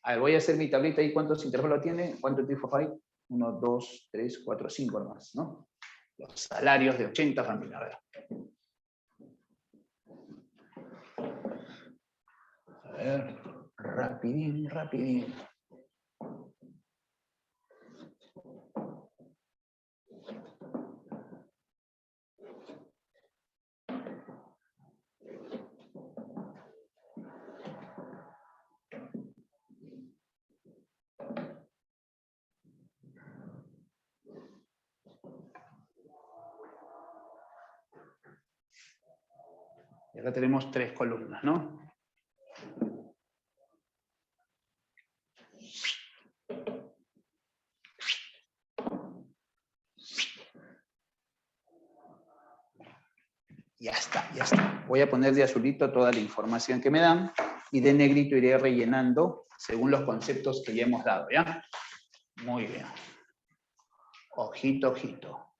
A ver, voy a hacer mi tablita ahí. ¿Cuántos intervalos tiene? 1, 2, 3, 4, 5. 1, 2, 3, 4, 5 nomás, ¿no? Los salarios de 80 familias. A ver. A ver. Rapidín, rapidín. Y acá tenemos 3 columnas, ¿no? Ya está, ya está. Voy a poner de azulito toda la información que me dan y de negrito iré rellenando según los conceptos que ya hemos dado, ¿ya? Muy bien. Ojito, ojito.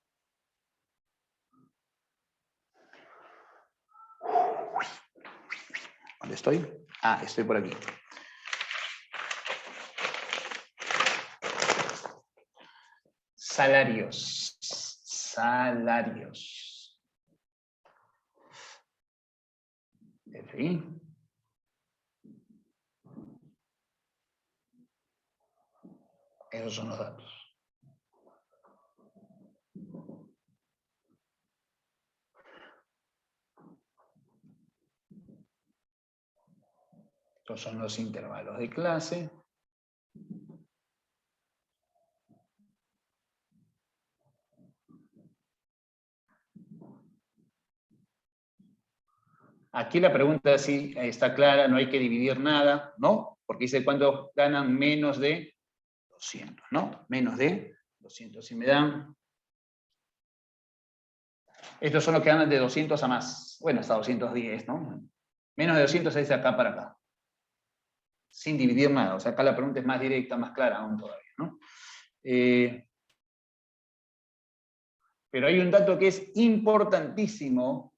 ¿Dónde estoy? Ah, estoy por aquí. Salarios. Salarios. FI. Esos son los datos. Estos son los intervalos de clase. Aquí la pregunta sí está clara, no hay que dividir nada, ¿no? Porque dice cuántos ganan menos de 200, ¿no? Menos de 200. Si me dan... Estos son los que ganan de 200 a más. Bueno, hasta 210, ¿no? Menos de 200 es de acá para acá. Sin dividir nada. O sea, acá la pregunta es más directa, más clara aún todavía, ¿no? Pero hay un dato que es importantísimo,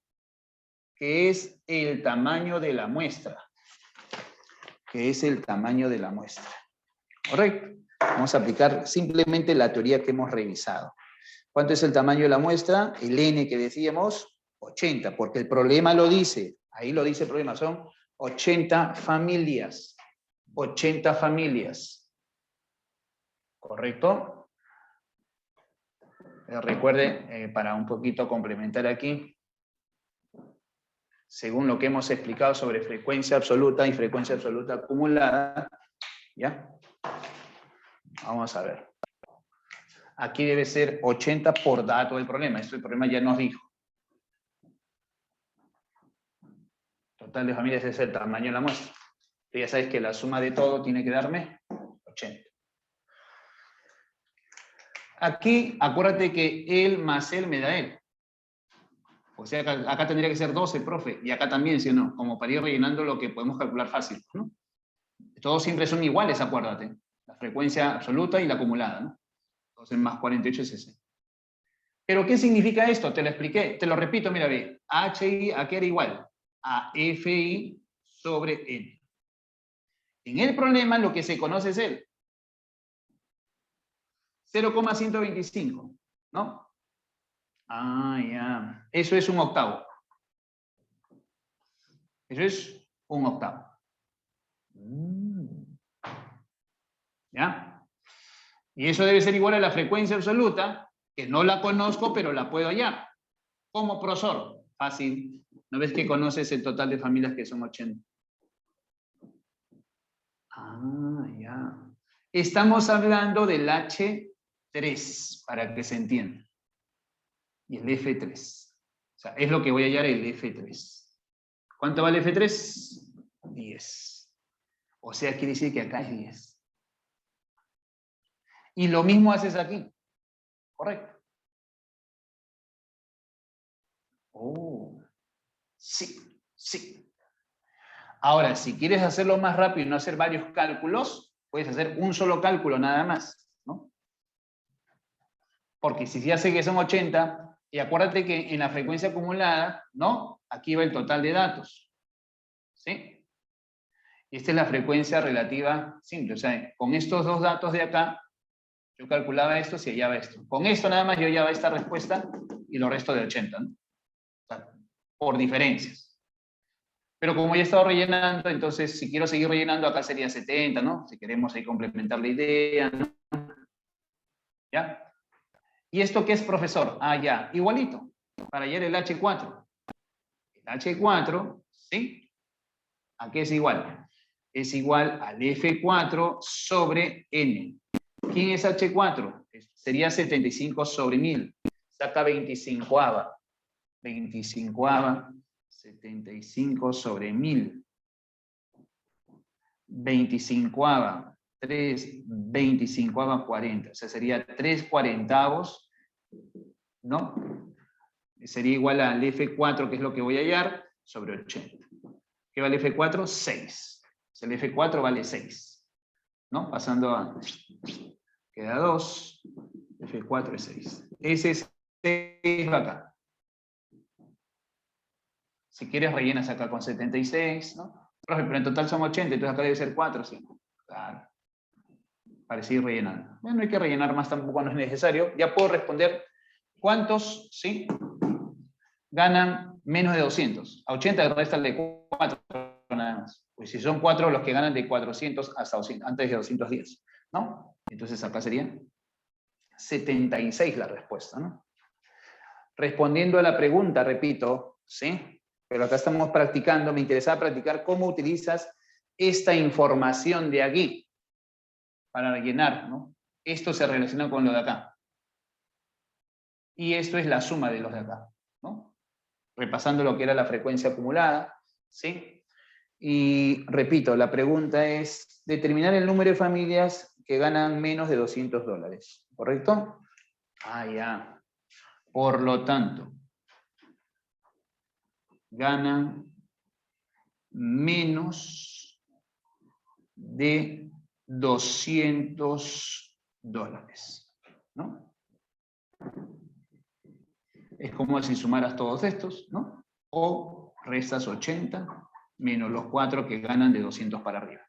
que es el tamaño de la muestra. Que es el tamaño de la muestra. ¿Correcto? Vamos a aplicar simplemente la teoría que hemos revisado. ¿Cuánto es el tamaño de la muestra? El n que decíamos, 80, porque el problema lo dice. Ahí lo dice el problema, son 80 familias. 80 familias. ¿Correcto? Recuerde, para un poquito complementar aquí, según lo que hemos explicado sobre frecuencia absoluta y frecuencia absoluta acumulada, ¿ya? Vamos a ver. Aquí debe ser 80 por dato del problema. Esto el problema ya nos dijo. Total de familias es el tamaño de la muestra. Ya sabes que la suma de todo tiene que darme 80. Aquí, acuérdate que él más él me da él. O sea, acá tendría que ser 12, profe. Y acá también, ¿sí o no? Como para ir rellenando lo que podemos calcular fácil, ¿no? Todos siempre son iguales, acuérdate. La frecuencia absoluta y la acumulada, ¿no? Entonces, más 48 es ese. ¿Pero qué significa esto? Te lo expliqué. Te lo repito, mira, ve. HI, ¿a qué era igual? A FI sobre N. En el problema lo que se conoce es el 0,125, ¿no? Ah, ya. Eso es un octavo. Eso es un octavo. ¿Ya? Y eso debe ser igual a la frecuencia absoluta, que no la conozco, pero la puedo hallar. ¿Cómo, profesor? Fácil. ¿No ves que conoces el total de familias que son 80? Ah, ya. Estamos hablando del H3, para que se entienda. Y el F3. O sea, es lo que voy a hallar el F3. ¿Cuánto vale F3? 10. O sea, quiere decir que acá es 10. Y lo mismo haces aquí. Correcto. Oh, sí, sí. Ahora, si quieres hacerlo más rápido y no hacer varios cálculos, puedes hacer un solo cálculo nada más, ¿no? Porque si ya sé que son 80, y acuérdate que en la frecuencia acumulada, ¿no? Aquí va el total de datos. ¿Sí? Y esta es la frecuencia relativa simple. O sea, con estos dos datos de acá, yo calculaba esto si hallaba esto. Con esto nada más yo hallaba esta respuesta y lo resto de 80, ¿no? O sea, por diferencias. Pero como ya he estado rellenando, entonces si quiero seguir rellenando, acá sería 70, ¿no? Si queremos ahí complementar la idea, ¿no? ¿Ya? ¿Y esto qué es, profesor? Ah, ya, igualito, para hallar el H4. El H4, ¿sí? ¿A qué es igual? Es igual al F4 sobre N. ¿Quién es H4? Sería 75 sobre 1000. Saca 25ava. 25ava, 75 sobre 1000. 25ava, 3, 25ava, 40. O sea, sería 3 cuarentavos, ¿no? Sería igual al F4, que es lo que voy a hallar, sobre 80. ¿Qué vale F4? 6. O sea, el F4 vale 6. ¿No? Pasando a... Queda 2. F4 es 6. Ese es 6 acá. Si quieres, rellenas acá con 76, ¿no? Profe, pero en total son 80, entonces acá debe ser 4, ¿sí? Claro. Para seguir rellenando. Bueno, no hay que rellenar más, tampoco no es necesario. Ya puedo responder cuántos, ¿sí? Ganan menos de 200. A 80 le resta el de 4 nada más. Pues si son 4 los que ganan de 400 hasta 200, antes de 210, ¿no? Entonces acá sería 76 la respuesta, ¿no? Respondiendo a la pregunta, repito, ¿sí? Pero acá estamos practicando, me interesaba practicar cómo utilizas esta información de aquí para rellenar, ¿no? Esto se relaciona con lo de acá. Y esto es la suma de los de acá, ¿no? Repasando lo que era la frecuencia acumulada, ¿sí? Y repito, la pregunta es determinar el número de familias que ganan menos de $200, ¿correcto? Ah, ya. Por lo tanto, ganan menos de $200, ¿no? Es como si sumaras todos estos, ¿no? O restas 80 menos los 4 que ganan de 200 para arriba.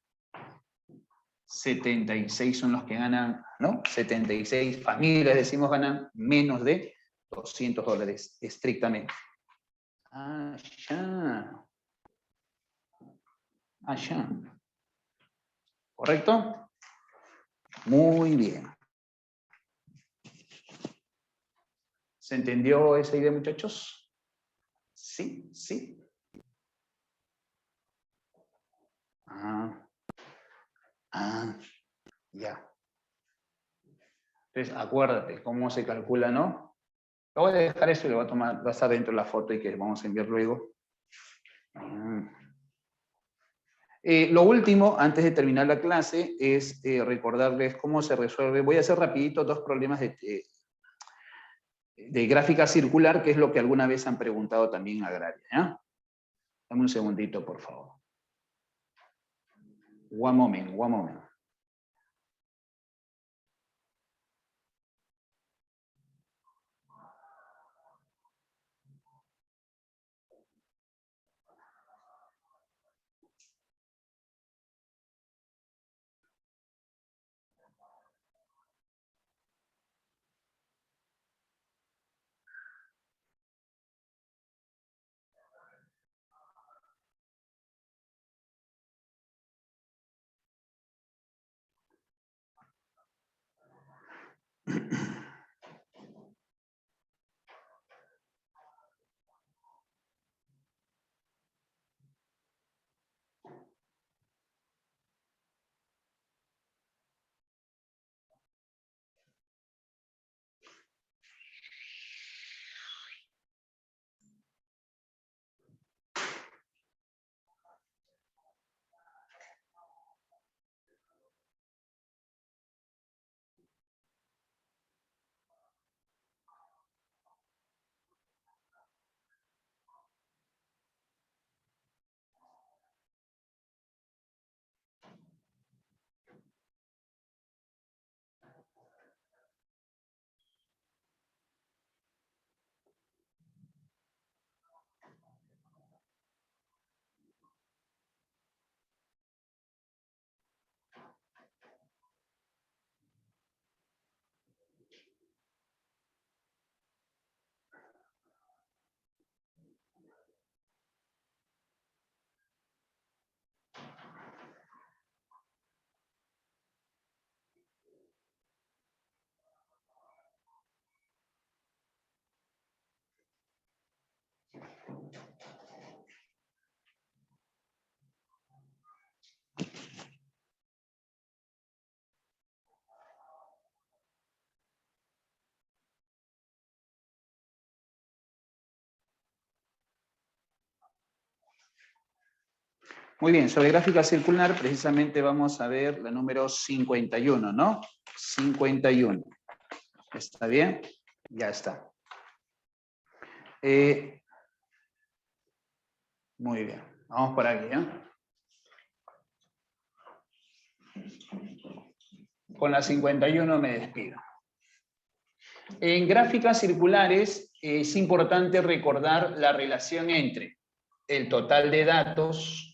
76 son los que ganan, ¿no? 76 familias, decimos, ganan menos de $200 estrictamente. Ah, ya. Ah, ya. ¿Correcto? Muy bien. ¿Se entendió esa idea, muchachos? Sí, sí. Ya. Entonces, acuérdate cómo se calcula, ¿no? Lo voy a dejar eso y lo voy a tomar, va a estar dentro de la foto y que vamos a enviar luego. Lo último, antes de terminar la clase, es recordarles cómo se resuelve. Voy a hacer rapidito dos problemas de gráfica circular, que es lo que alguna vez han preguntado también en Agraria. ¿Ya? Dame un segundito, por favor. One moment, one moment. Muy bien, sobre gráfica circular precisamente vamos a ver la número 51, ¿no? 51. ¿Está bien? Ya está. Muy bien, vamos por aquí, ¿eh? Con la 51 me despido. En gráficas circulares es importante recordar la relación entre el total de datos,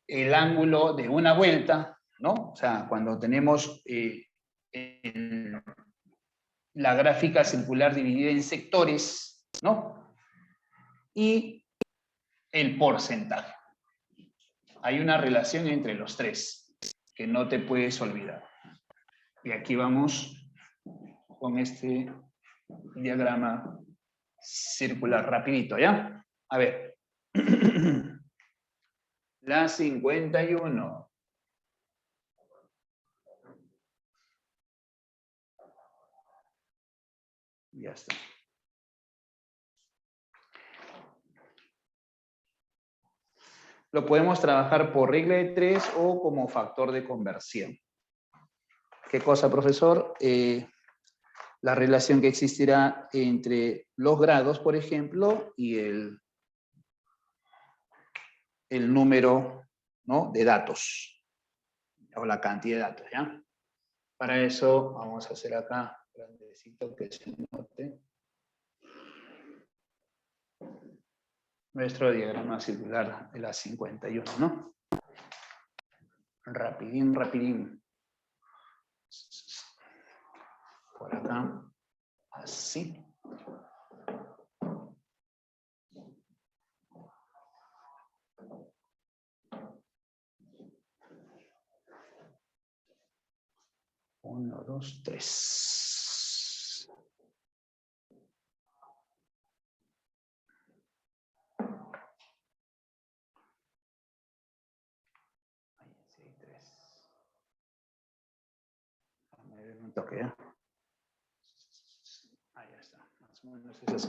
el ángulo de una vuelta, ¿no? O sea, cuando tenemos la gráfica circular dividida en sectores, ¿no? Y el porcentaje. Hay una relación entre los tres que no te puedes olvidar. Y aquí vamos con este diagrama circular rapidito, ¿ya? A ver. La 51. Ya está. Lo podemos trabajar por regla de 3 o como factor de conversión. ¿Qué cosa, profesor? La relación que existirá entre los grados, por ejemplo, y el número, ¿no?, de datos, o la cantidad de datos, ¿ya? Para eso vamos a hacer acá, grandecito que se note, nuestro diagrama circular de la 51, ¿no? Rapidín, rapidín. Por acá, así. Uno, dos, tres. Ahí sí hay tres. Déjame ver un toque, ¿eh? Ahí está, más o menos es así.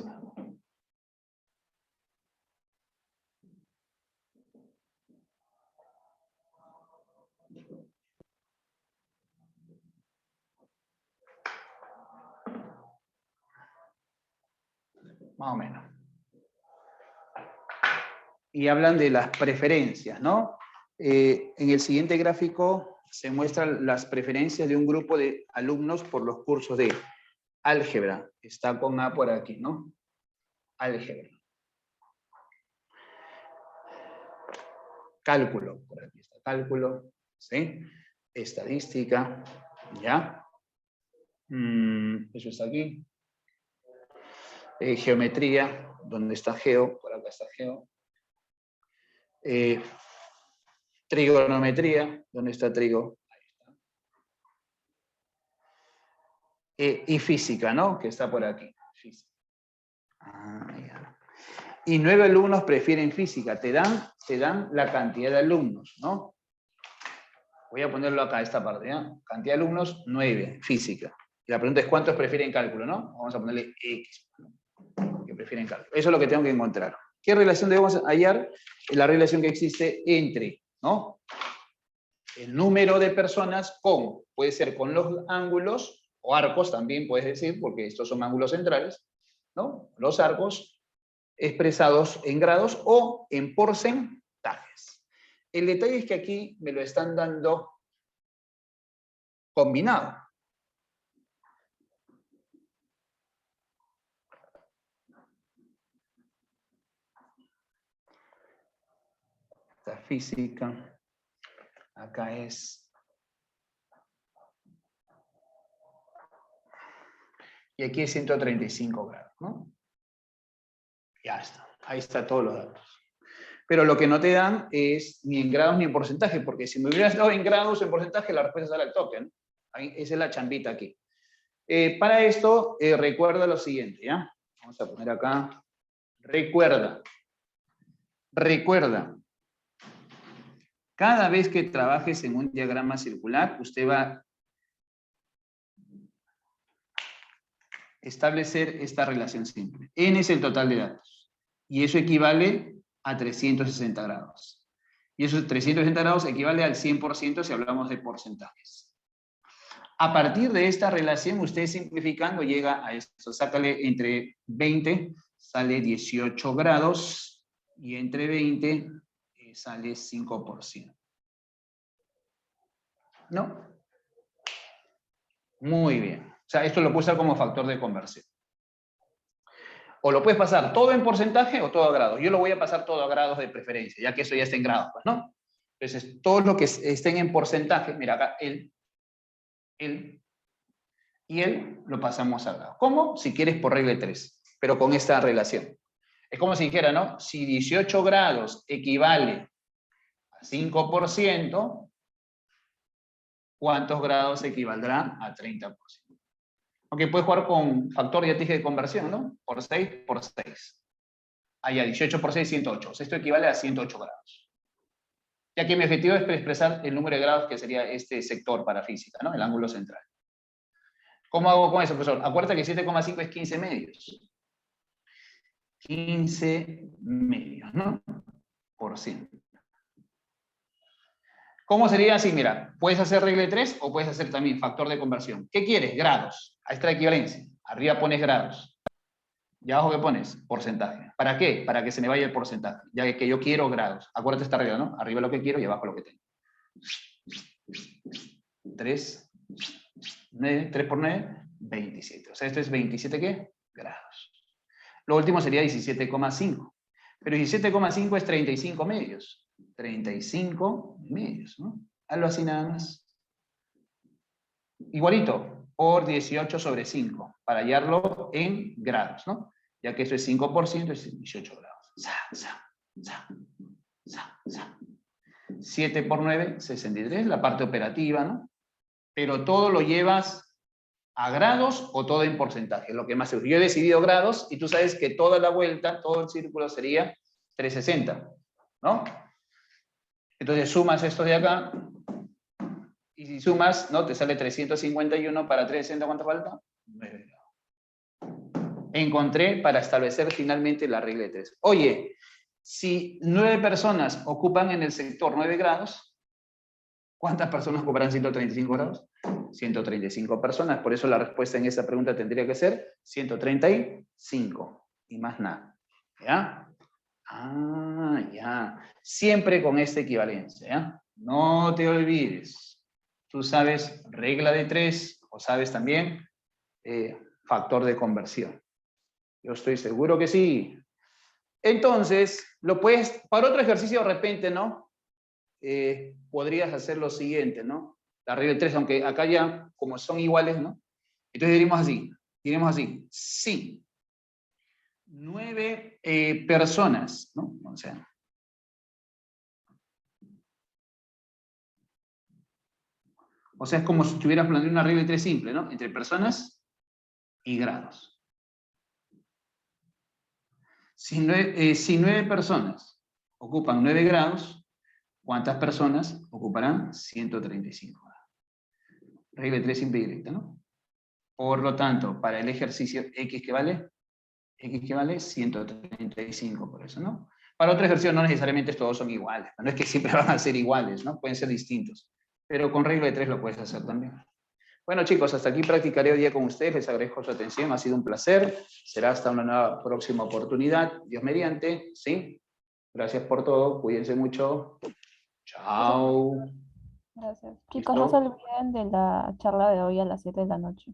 Más o menos. Y hablan de las preferencias, ¿no? En el siguiente gráfico se muestran las preferencias de un grupo de alumnos por los cursos de álgebra. Está con A por aquí, ¿no? Álgebra. Cálculo, por aquí está cálculo, ¿sí? Estadística, ¿ya? Eso está aquí. Geometría, ¿dónde está geo? Por acá está geo. Trigonometría, ¿dónde está trigo? Ahí está. Y física, ¿no? Que está por aquí. Física. Ya. Y 9 alumnos prefieren física. Te dan la cantidad de alumnos, ¿no? Voy a ponerlo acá, esta parte, ¿no? Cantidad de alumnos, 9, física. Y la pregunta es, ¿cuántos prefieren cálculo, no? Vamos a ponerle X, que prefieren cálculo. Eso es lo que tengo que encontrar. ¿Qué relación debemos hallar? La relación que existe entre, ¿no?, el número de personas con, puede ser con los ángulos, o arcos también puedes decir, porque estos son ángulos centrales, ¿no? Los arcos expresados en grados o en porcentajes. El detalle es que aquí me lo están dando combinado. Esta física, acá es... Y aquí es 135 grados, ¿no? Ya está, ahí está todos los datos. Pero lo que no te dan es ni en grados ni en porcentaje, porque si me hubieras dado en grados o en porcentaje, la respuesta sale al toque, ¿no? Esa es la chambita aquí. Para esto, recuerda lo siguiente, ¿ya? Vamos a poner acá Recuerda, cada vez que trabajes en un diagrama circular, usted va a establecer esta relación simple. N es el total de datos. Y eso equivale a 360 grados. Y esos 360 grados equivale al 100% si hablamos de porcentajes. A partir de esta relación, usted simplificando llega a esto. Sácale entre 20, sale 18 grados, y entre 20 sale 5%. ¿No? Muy bien. O sea, esto lo puedo usar como factor de conversión. O lo puedes pasar todo en porcentaje o todo a grados. Yo lo voy a pasar todo a grados de preferencia, ya que eso ya está en grados, pues, ¿no? Entonces, todo lo que estén en porcentaje, mira acá, él, y él lo pasamos a grados. ¿Cómo? Si quieres por regla de 3, pero con esta relación. Es como si dijera, ¿no? Si 18 grados equivale a 5%, ¿cuántos grados equivaldrán a 30%? Aunque puedes jugar con factor, ya te dije, de conversión, ¿no? Por 6 por 6. Allá, 18 por 6, 108. O sea, esto equivale a 108 grados. Ya que mi objetivo es expresar el número de grados que sería este sector para física, ¿no? El ángulo central. ¿Cómo hago con eso, profesor? Acuérdate que 7,5 es 15 medios. 15 medios, ¿no? Por 100. ¿Cómo sería así? Mira, puedes hacer regla de 3 o puedes hacer también factor de conversión. ¿Qué quieres? Grados. Ahí está la equivalencia. Arriba pones grados. ¿Y abajo qué pones? Porcentaje. ¿Para qué? Para que se me vaya el porcentaje. Ya que yo quiero grados. Acuérdate esta regla, ¿no? Arriba lo que quiero y abajo lo que tengo. 3, 9, 3 por 9, 27. O sea, esto es 27, ¿qué? Grados. Lo último sería 17,5. Pero 17,5 es 35 medios. 35 medios, ¿no? Hazlo así nada más. Igualito, por 18 sobre 5, para hallarlo en grados, ¿no? Ya que eso es 5%, es 18 grados. 7 por 9, 63, la parte operativa, ¿no? Pero todo lo llevas a grados o todo en porcentaje, lo que más se usa. Yo he decidido grados y tú sabes que toda la vuelta, todo el círculo sería 360, ¿no? Entonces sumas esto de acá, y si sumas, ¿no? Te sale 351 para 360, ¿cuánto falta? 9 grados. Encontré para establecer finalmente la regla de 3. Oye, si 9 personas ocupan en el sector 9 grados, ¿cuántas personas ocuparán 135 grados? 135 personas, por eso la respuesta en esa pregunta tendría que ser 135, y más nada. ¿Ya? Ah, ya. Siempre con esta equivalencia, ¿ya? No te olvides. Tú sabes regla de 3, o sabes también factor de conversión. Yo estoy seguro que sí. Entonces, lo puedes, para otro ejercicio de repente, ¿no? Podrías hacer lo siguiente, ¿no? La regla de 3, aunque acá ya, como son iguales, ¿no? Entonces diremos así, sí. 9 personas, ¿no? O sea, es como si estuvieras planteando una regla de 3 simple, ¿no? Entre personas y grados. Si 9 personas ocupan 9 grados, ¿cuántas personas ocuparán 135 grados? Regla de 3 simple y directa, ¿no? Por lo tanto, para el ejercicio X que vale 135, por eso, ¿no? Para otro ejercicio no necesariamente todos son iguales, no es que siempre van a ser iguales, ¿no? Pueden ser distintos, pero con regla de 3 lo puedes hacer también. Bueno, chicos, hasta aquí practicaré hoy día con ustedes, les agradezco su atención, ha sido un placer, será hasta una nueva próxima oportunidad, Dios mediante, ¿sí? Gracias por todo, cuídense mucho, chao. Gracias. Chicos, no se olviden de la charla de hoy a las 7 de la noche.